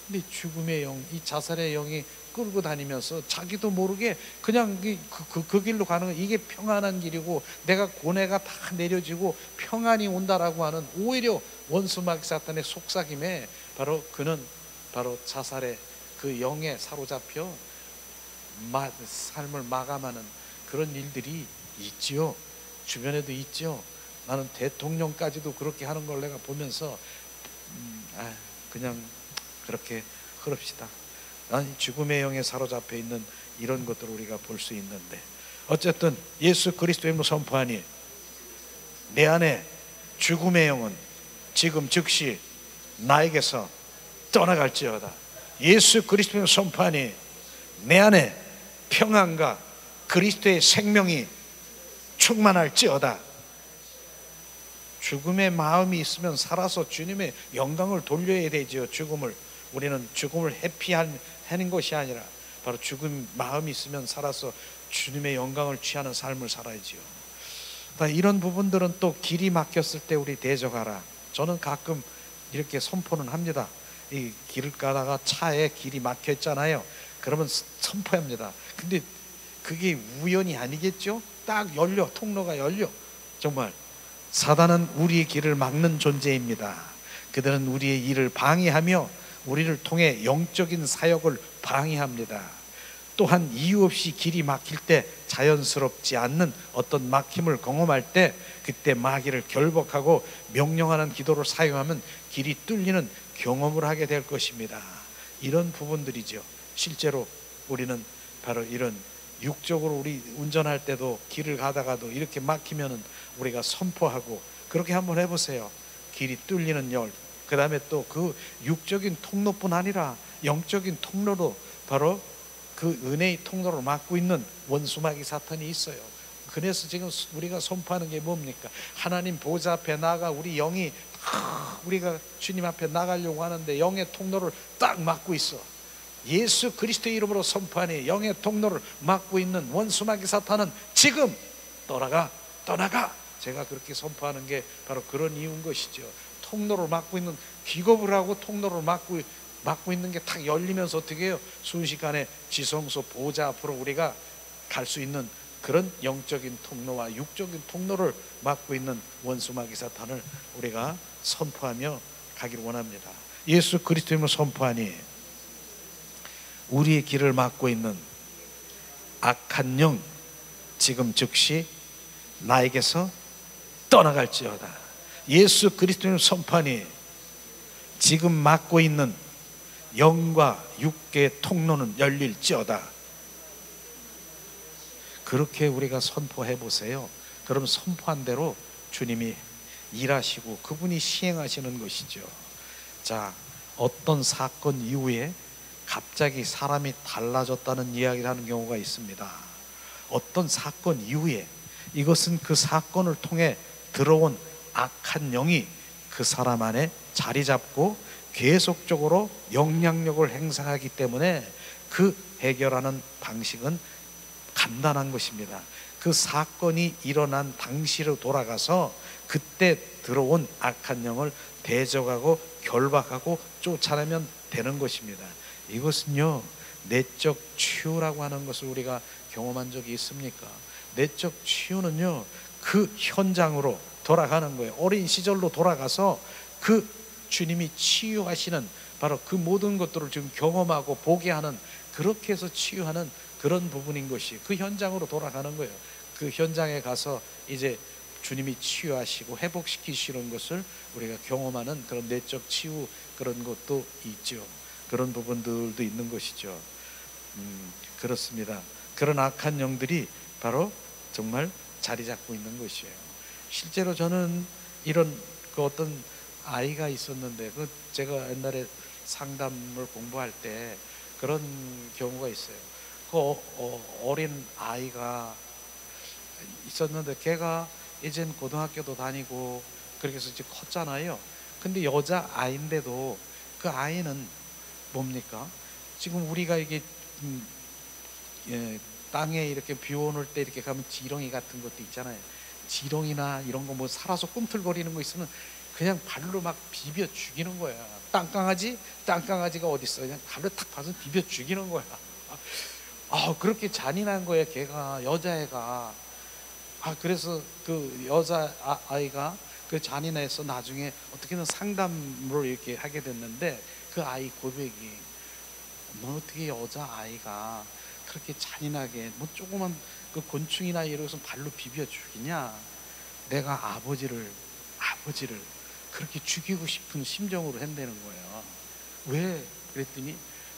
Speaker 1: 근데 죽음의 영, 이 자살의 영이 끌고 다니면서 자기도 모르게 그냥 그 길로 가는, 이게 평안한 길이고 내가 고뇌가 다 내려지고 평안이 온다라고 하는, 오히려 원수마귀 사탄의 속삭임에 그는 자살의 그 영에 사로잡혀 삶을 마감하는 그런 일들이 있지요. 주변에도 있죠. 나는 대통령까지도 그렇게 하는 걸 내가 보면서 그냥 그렇게 흐릅시다. 난 죽음의 영에 사로잡혀 있는 이런 것들을 우리가 볼 수 있는데, 어쨌든 예수 그리스도의 이름으로 선포하니 내 안에 죽음의 영은 지금 즉시 나에게서 떠나갈지어다. 예수 그리스도의 이름으로 선포하니 내 안에 평안과 그리스도의 생명이 충만할지어다. 죽음의 마음이 있으면 살아서 주님의 영광을 돌려야 되죠. 우리는 죽음을 회피하는 것이 아니라 바로 죽음 마음이 있으면 살아서 주님의 영광을 취하는 삶을 살아야지요. 이런 부분들은 또 길이 막혔을 때 우리 대적하라. 저는 가끔 이렇게 선포는 합니다. 이 길을 가다가 차에 길이 막혀 있잖아요. 그러면 선포합니다. 근데 그게 우연이 아니겠죠? 딱 통로가 열려. 정말 사단은 우리의 길을 막는 존재입니다. 그들은 우리의 일을 방해하며 우리를 통해 영적인 사역을 방해합니다. 또한 이유 없이 길이 막힐 때, 자연스럽지 않는 어떤 막힘을 경험할 때, 그때 마귀를 결박하고 명령하는 기도를 사용하면 길이 뚫리는 경험을 하게 될 것입니다. 이런 부분들이죠. 실제로 우리는 바로 이런 육적으로 우리 운전할 때도 길을 가다가도 이렇게 막히면은 우리가 선포하고, 그렇게 한번 해보세요. 길이 뚫리는 열, 그 다음에 또 그 육적인 통로뿐 아니라 영적인 통로로, 바로 그 은혜의 통로를 막고 있는 원수마귀 사탄이 있어요. 그래서 지금 우리가 선포하는 게 뭡니까? 하나님 보좌 앞에 나가 우리 영이 우리가 주님 앞에 나가려고 하는데 영의 통로를 딱 막고 있어. 예수 그리스도의 이름으로 선포하니 영의 통로를 막고 있는 원수마귀 사탄은 지금 떠나가. 제가 그렇게 선포하는 게 바로 그런 이유인 것이죠. 통로를 막고 있는, 기겁을 하고 통로를 막고 있는 게 탁 열리면서 어떻게 해요? 순식간에 지성소 보좌 앞으로 우리가 갈 수 있는 그런 영적인 통로와 육적인 통로를 막고 있는 원수마귀 사탄을 우리가 선포하며 가기를 원합니다. 예수 그리스도임을 선포하니 우리의 길을 막고 있는 악한 영 지금 즉시 나에게서 떠나갈지어다. 예수 그리스도임을 선포하니 지금 막고 있는 영과 육계의 통로는 열릴지어다. 그렇게 우리가 선포해 보세요. 그럼 선포한 대로 주님이 일하시고 그분이 시행하시는 것이죠. 자, 어떤 사건 이후에 갑자기 사람이 달라졌다는 이야기를 하는 경우가 있습니다. 어떤 사건 이후에, 이것은 그 사건을 통해 들어온 악한 영이 그 사람 안에 자리 잡고 계속적으로 영향력을 행사하기 때문에 그 해결하는 방식은 간단한 것입니다. 그 사건이 일어난 당시로 돌아가서 그때 들어온 악한 영을 대적하고 결박하고 쫓아내면 되는 것입니다. 이것은요, 내적 치유라고 하는 것을 우리가 경험한 적이 있습니까? 내적 치유는요, 그 현장으로 돌아가는 거예요. 어린 시절로 돌아가서 그 주님이 치유하시는 바로 그 모든 것들을 지금 경험하고 보게 하는, 그렇게 해서 치유하는 그런 부분인 것이 그 현장으로 돌아가는 거예요. 그 현장에 가서 이제 주님이 치유하시고 회복시키시는 것을 우리가 경험하는 그런 내적 치유, 그런 것도 있죠. 그런 부분들도 있는 것이죠. 그렇습니다. 그런 악한 영들이 바로 정말 자리 잡고 있는 것이에요. 실제로 저는 이런 그 어떤 아이가 있었는데, 그 제가 옛날에 상담을 공부할 때 그런 경우가 있어요. 그 어린 아이가 있었는데 걔가 이젠 고등학교도 다니고 그렇게 해서 이제 컸잖아요. 근데 여자 아이인데도 그 아이는 뭡니까? 지금 우리가 이게 땅에 이렇게 비 오는 때 이렇게 가면 지렁이 같은 것도 있잖아요. 지렁이나 이런 거 뭐 살아서 꿈틀거리는 거 있으면 그냥 발로 막 비벼 죽이는 거야. 땅강아지가 어디 있어? 그냥 발로 탁 봐서 비벼 죽이는 거야. 그렇게 잔인한 거야, 걔가, 여자애가. 그래서 그 여자 아이가 그 잔인해서 나중에 어떻게든 상담을 이렇게 하게 됐는데, 그 아이 고백이, 뭐 어떻게 여자 아이가 그렇게 잔인하게 뭐 조그만 그 곤충이나 이런 것은 발로 비벼 죽이냐? 내가 아버지를 그렇게 죽이고 싶은 심정으로 한다는 거예요. 왜? 그랬더니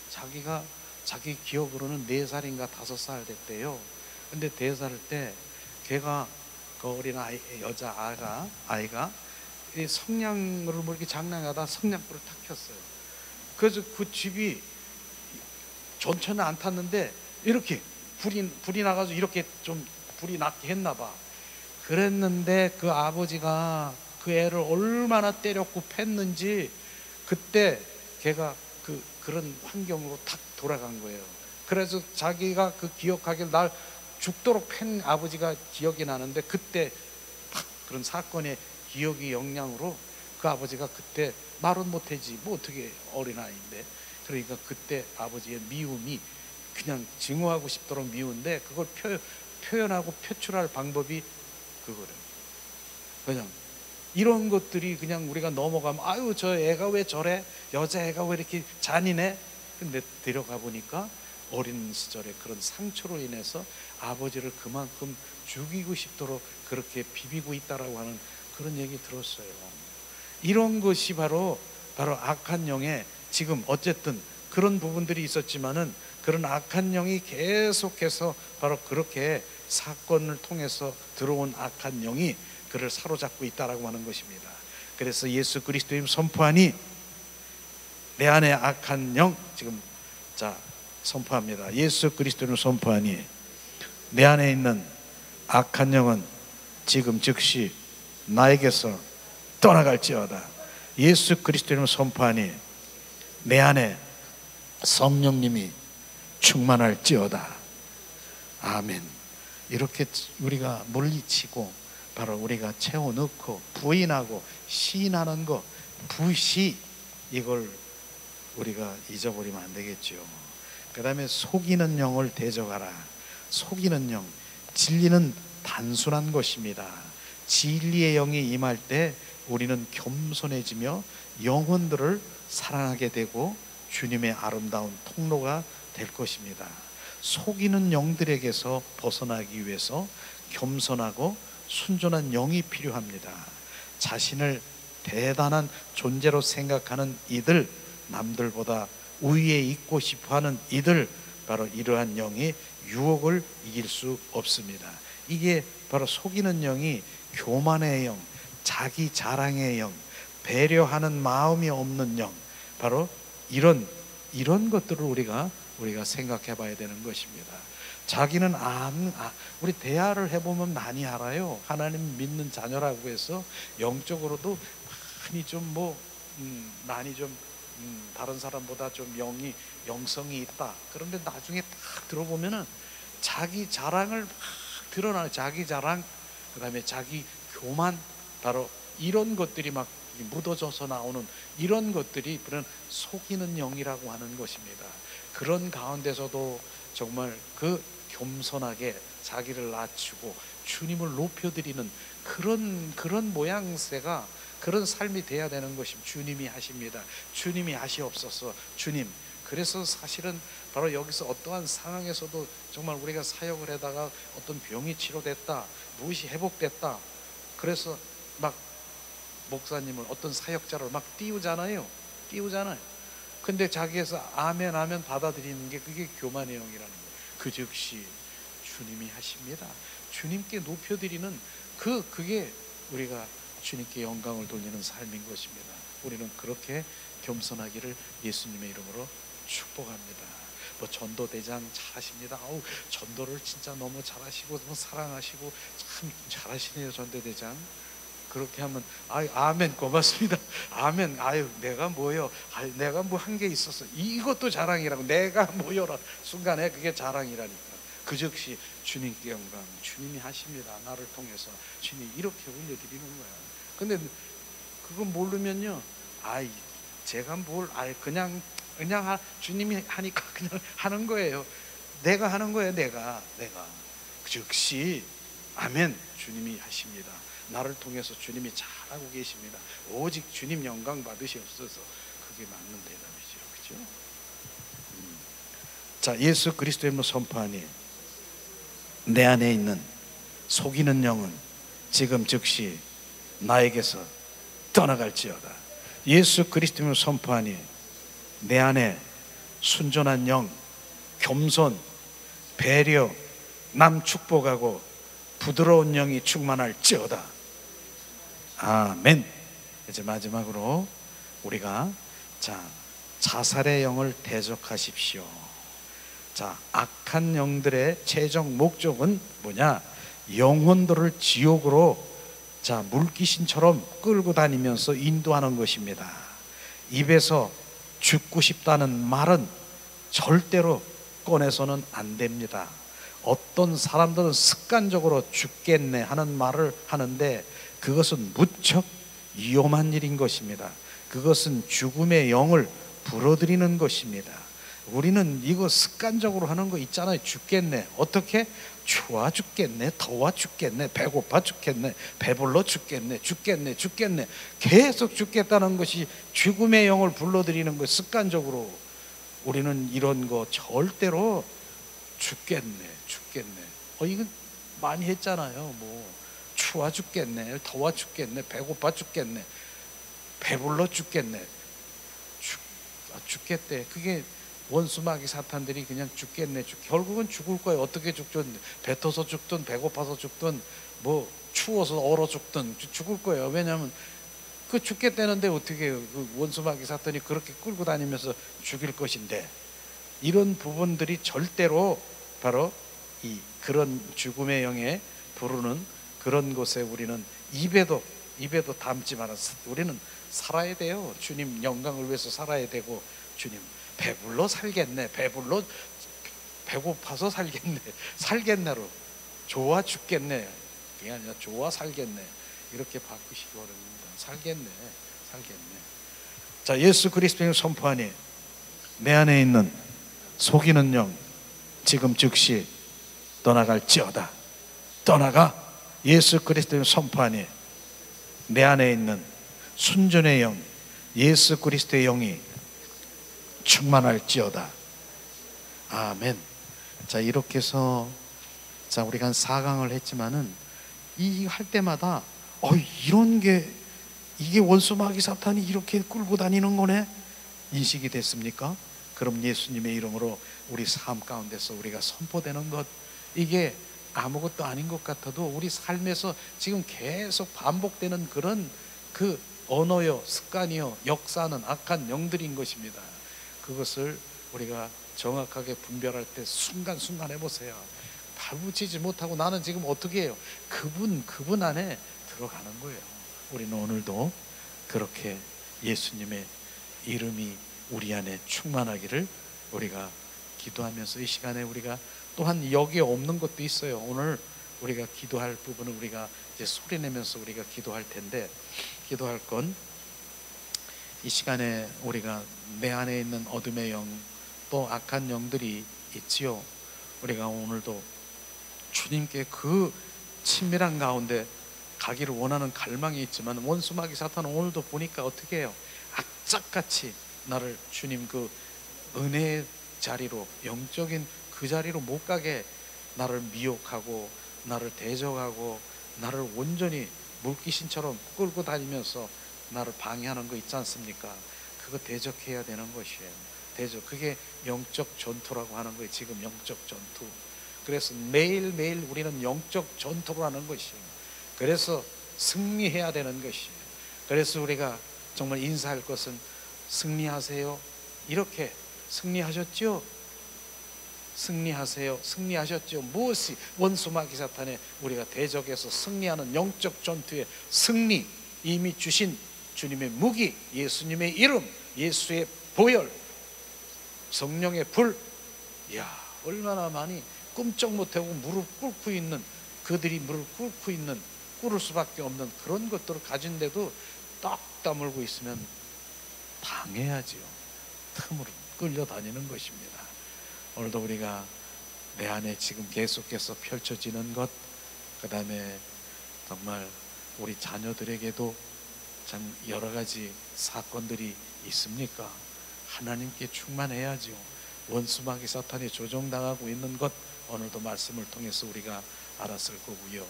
Speaker 1: 자기 기억으로는 4살인가 5살 됐대요. 근데 4살 때 걔가 그 어린 아이, 여자 아이가 이 성냥으로 뭐 이렇게 장난하다 성냥불을 탁 켰어요. 그래서 그 집이 전체는 안 탔는데 이렇게 불이 나가지고 이렇게 좀 불이 나게 했나 봐. 그랬는데 그 아버지가 그 애를 얼마나 때렸고 팼는지, 그때 걔가 그런 환경으로 탁 돌아간 거예요. 그래서 자기가 그 기억하길 날 죽도록 팬 아버지가 기억이 나는데, 그때 탁 그런 사건의 기억이 영향으로 그 아버지가 그때 말은 못하지, 뭐 어떻게 어린아이인데, 그러니까 그때 아버지의 미움이 그냥 증오하고 싶도록 미운데, 그걸 표현하고 표출할 방법이 그거래요. 그냥 이런 것들이 그냥 우리가 넘어가면, 아유 저 애가 왜 저래, 여자애가 왜 이렇게 잔인해. 근데 들어가 보니까 어린 시절에 그런 상처로 인해서 아버지를 그만큼 죽이고 싶도록 그렇게 비비고 있다라고 하는 그런 얘기 들었어요. 이런 것이 바로 악한 영의, 지금 어쨌든 그런 부분들이 있었지만은 그런 악한 영이 계속해서 바로 그렇게 사건을 통해서 들어온 악한 영이 그를 사로잡고 있다라고 하는 것입니다. 그래서 예수 그리스도님 선포하니 내 안에 악한 영, 지금 선포합니다. 예수 그리스도님 선포하니 내 안에 있는 악한 영은 지금 즉시 나에게서 떠나갈지어다. 예수 그리스도님 선포하니 내 안에 성령님이 충만할지어다. 아멘. 이렇게 우리가 물리치고 바로 우리가 채워넣고 부인하고 시인하는 거, 부시, 이걸 우리가 잊어버리면 안 되겠죠. 그 다음에 속이는 영을 대적하라. 속이는 영, 진리는 단순한 것입니다. 진리의 영이 임할 때 우리는 겸손해지며 영혼들을 사랑하게 되고 주님의 아름다운 통로가 될 것입니다. 속이는 영들에게서 벗어나기 위해서 겸손하고 순전한 영이 필요합니다. 자신을 대단한 존재로 생각하는 이들, 남들보다 우위에 있고 싶어하는 이들, 바로 이러한 영이 유혹을 이길 수 없습니다. 이게 바로 속이는 영이 교만의 영, 자기 자랑의 영, 배려하는 마음이 없는 영, 바로 이런 것들을 우리가 우리가 생각해 봐야 되는 것입니다. 자기는 우리 대화를 해보면 많이 알아요. 하나님 믿는 자녀라고 해서 영적으로도 많이 많이 다른 사람보다 좀 영성이 있다. 그런데 나중에 딱 들어보면은 자기 자랑을 막 드러나는, 자기 자랑, 그 다음에 자기 교만, 바로 이런 것들이 막 묻어져서 나오는 이런 것들이 그런 속이는 영이라고 하는 것입니다. 그런 가운데서도 정말 그 겸손하게 자기를 낮추고 주님을 높여드리는 그런 모양새가, 그런 삶이 돼야 되는 것입니다. 주님이 하십니다. 주님이 하시옵소서. 주님. 그래서 사실은 바로 여기서 어떠한 상황에서도 정말 우리가 사역을 하다가 어떤 병이 치료됐다, 무엇이 회복됐다, 그래서 막 목사님을, 어떤 사역자를 막 띄우잖아요. 근데 자기에서 아멘 아멘 받아들이는 게, 그게 교만의 영이라는 거예요. 그 즉시 주님이 하십니다. 주님께 높여드리는 그게 우리가 주님께 영광을 돌리는 삶인 것입니다. 우리는 그렇게 겸손하기를 예수님의 이름으로 축복합니다. 전도대장 잘하십니다. 전도를 진짜 너무 잘하시고 너무 사랑하시고 참 잘하시네요, 전도대장. 그렇게 하면 아멘, 고맙습니다. 아멘. 내가 뭐요? 내가 뭐 한 게 있었어. 이것도 자랑이라고. 내가 뭐요라 순간에 그게 자랑이라니까. 그 즉시 주님께 영광, 주님이 하십니다. 나를 통해서 주님이 이렇게 올려드리는 거야. 근데 그건 모르면요, 제가 그냥 주님이 하니까 그냥 하는 거예요. 내가 하는 거예요. 내가 그 즉시 아멘, 주님이 하십니다. 나를 통해서 주님이 잘하고 계십니다. 오직 주님 영광 받으시옵소서. 그게 맞는 대답이죠. 그렇죠? 자, 예수 그리스도의 이름으로 선포하니 내 안에 있는 속이는 영은 지금 즉시 나에게서 떠나갈지어다. 예수 그리스도의 이름으로 선포하니 내 안에 순전한 영, 겸손, 배려, 남 축복하고 부드러운 영이 충만할지어다. 아멘. 이제 마지막으로 우리가 자살의 영을 대적하십시오. 악한 영들의 최종 목적은 뭐냐? 영혼들을 지옥으로 물귀신처럼 끌고 다니면서 인도하는 것입니다. 입에서 죽고 싶다는 말은 절대로 꺼내서는 안 됩니다. 어떤 사람들은 습관적으로 죽겠네 하는 말을 하는데 그것은 무척 위험한 일인 것입니다. 그것은 죽음의 영을 불어들이는 것입니다. 우리는 이거 습관적으로 하는 거 있잖아요. 죽겠네. 어떻게? 추워 죽겠네, 더워 죽겠네, 배고파 죽겠네, 배불러 죽겠네, 죽겠네. 계속 죽겠다는 것이 죽음의 영을 불러들이는 거. 습관적으로 우리는 이런 거 절대로 죽겠네. 이건 많이 했잖아요. 추워 죽겠네, 더워 죽겠네, 배고파 죽겠네, 배불러 죽겠네. 죽겠대. 그게 원수마귀 사탄들이 그냥 죽겠네. 결국은 죽을 거예요. 어떻게 죽든, 뱉어서 죽든, 배고파서 죽든, 추워서 얼어 죽든 죽을 거예요. 왜냐하면 그 죽겠다는데 어떻게 해요? 그 원수마귀 사탄이 그렇게 끌고 다니면서 죽일 것인데, 이런 부분들이 절대로 바로 그런 죽음의 영에 부르는 그런 곳에 우리는 입에도 담지 말아서 우리는 살아야 돼요. 주님 영광을 위해서 살아야 되고, 주님 배불러 살겠네, 배고파서 살겠네로 좋아 죽겠네, 그게 아니라 좋아 살겠네, 이렇게 바꾸시기 바랍니다. 살겠네. 자, 예수 그리스도의 선포하니 내 안에 있는 속이는 영 지금 즉시 떠나갈지어다. 떠나가. 예수 그리스도의 선포하니 내 안에 있는 순전의 영, 예수 그리스도의 영이 충만할지어다. 아멘. 자, 이렇게 해서 우리가 한 4강을 했지만은 이 할 때마다 이런 게, 이게 원수마귀 사탄이 이렇게 끌고 다니는 거네, 인식이 됐습니까? 그럼 예수님의 이름으로 우리 삶 가운데서 우리가 선포되는 것, 이게 아무것도 아닌 것 같아도 우리 삶에서 지금 계속 반복되는 그런 그 언어요, 습관이요, 역사는 악한 영들인 것입니다. 그것을 우리가 정확하게 분별할 때 순간순간 해보세요. 발붙이지 못하고 나는 지금 어떻게 해요? 그분 안에 들어가는 거예요. 우리는 오늘도 그렇게 예수님의 이름이 우리 안에 충만하기를 우리가 기도하면서 이 시간에 우리가 또한 여기에 없는 것도 있어요. 오늘 우리가 기도할 부분은 우리가 이제 소리내면서 우리가 기도할 텐데, 기도할 건 이 시간에 우리가 내 안에 있는 어둠의 영, 또 악한 영들이 있지요. 우리가 오늘도 주님께 그 친밀한 가운데 가기를 원하는 갈망이 있지만, 원수 마귀 사탄은 오늘도 보니까 어떻게 해요? 악착같이 나를 주님 그 은혜의 자리로, 영적인 그 자리로 못 가게 나를 미혹하고 나를 대적하고 나를 온전히 물귀신처럼 끌고 다니면서 나를 방해하는 거 있지 않습니까? 그거 대적해야 되는 것이에요. 대적, 그게 영적 전투라고 하는 거예요. 지금 영적 전투. 그래서 매일매일 우리는 영적 전투를 하는 것이에요. 그래서 승리해야 되는 것이에요. 그래서 우리가 정말 인사할 것은 승리하세요. 이렇게 승리하셨죠? 승리하세요. 승리하셨죠? 무엇이 원수 마귀 사탄에 우리가 대적해서 승리하는 영적 전투의 승리, 이미 주신 주님의 무기, 예수님의 이름, 예수의 보혈, 성령의 불. 이야, 얼마나 많이 꿈쩍 못하고 무릎 꿇고 있는, 그들이 무릎 꿇고 있는, 꿇을 수밖에 없는 그런 것들을 가진데도 딱 다물고 있으면 당해야지요. 틈으로 끌려다니는 것입니다. 오늘도 우리가 내 안에 지금 계속해서 펼쳐지는 것, 그 다음에 정말 우리 자녀들에게도 참 여러 가지 사건들이 있습니까? 하나님께 충만해야지요. 원수 마귀 사탄이 조종당하고 있는 것 오늘도 말씀을 통해서 우리가 알았을 거고요.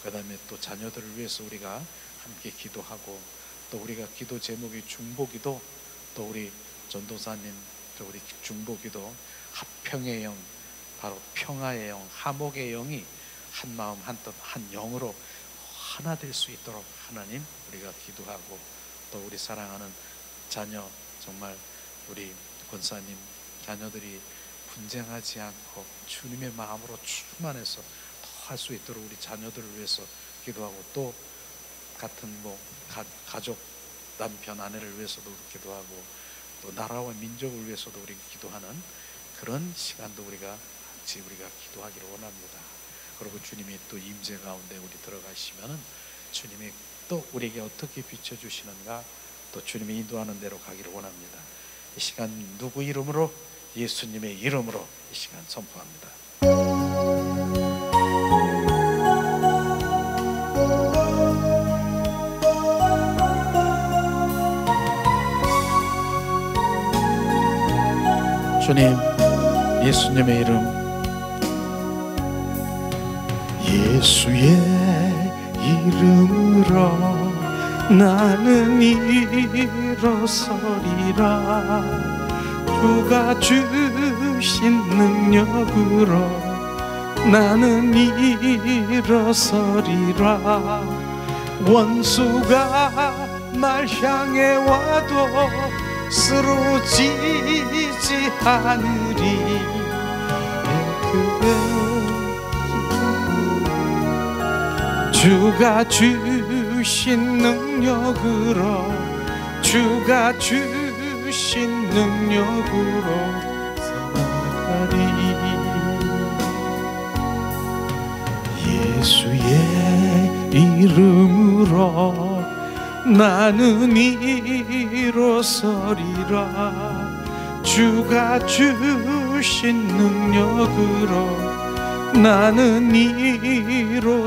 Speaker 1: 그 다음에 또 자녀들을 위해서 우리가 함께 기도하고, 또 우리가 기도 제목이 중보기도, 또 우리 전도사님, 또 우리 중보기도, 합평의 영, 바로 평화의 영, 화목의 영이 한 마음 한 뜻 한 영으로 하나 될 수 있도록 하나님 우리가 기도하고, 또 우리 사랑하는 자녀, 정말 우리 권사님 자녀들이 분쟁하지 않고 주님의 마음으로 충만해서 더 할 수 있도록 우리 자녀들을 위해서 기도하고, 또 같은 가족, 남편, 아내를 위해서도 기도하고, 또 나라와 민족을 위해서도 우리 기도하는 그런 시간도 우리가 같이 우리가 기도하기를 원합니다. 그리고 주님이 또 임재 가운데 우리 들어가시면은 주님이 또 우리에게 어떻게 비춰주시는가, 또 주님이 인도하는 대로 가기를 원합니다. 이 시간 누구 이름으로? 예수님의 이름으로 이 시간 선포합니다. 주님, 예수님의 이름,
Speaker 2: 예수의 이름으로 나는 일어서리라. 주가 주신 능력으로 나는 일어서리라. 원수가 날 향해 와도 쓰러지지 않으리. 주가 주신 능력으로, 주가 주신 능력으로 살아가리. 예수의 이름으로 나는 일어서리라. 주가 주신 능력으로 나는 일어서리라.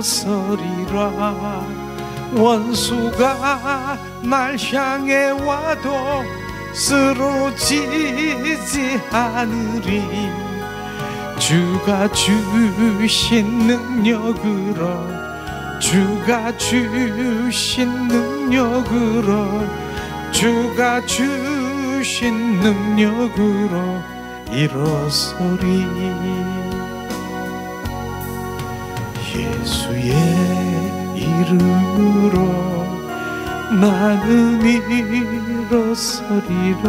Speaker 2: 원수가 날 향해 와도 쓰러지지 않으리. 주가 주신 능력으로, 주가 주신 능력으로, 주가 주신 능력으로 일어서리. 예수의 이름으로 나는 일어서리라.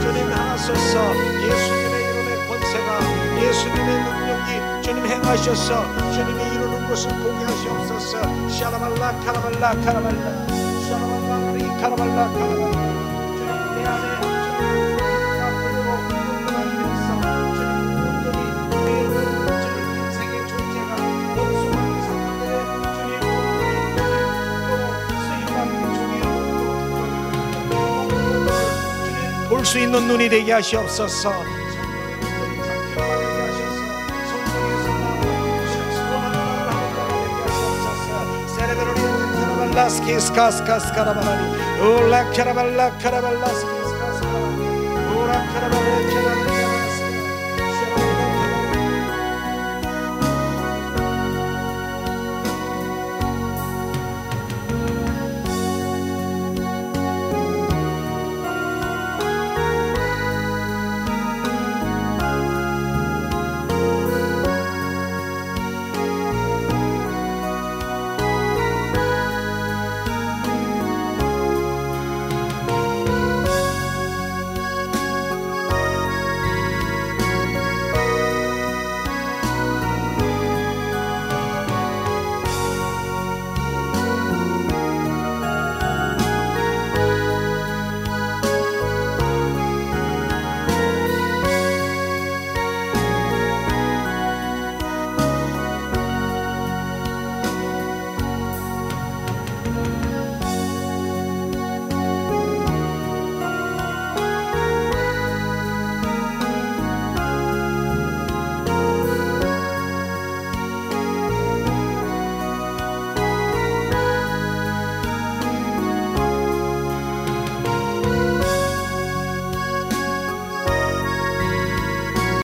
Speaker 2: 주님 하소서. 예수님의 이름의 권세가, 예수님의 능력이 주님 행하셔서 주님이 이루는 것을 보게 하시옵소서. 샤라발라 카라발라 카라발라 샤라발라 리 카라발라 카라발라. 주님 내 안에 볼 수 있는 눈이 되게 하시옵소서.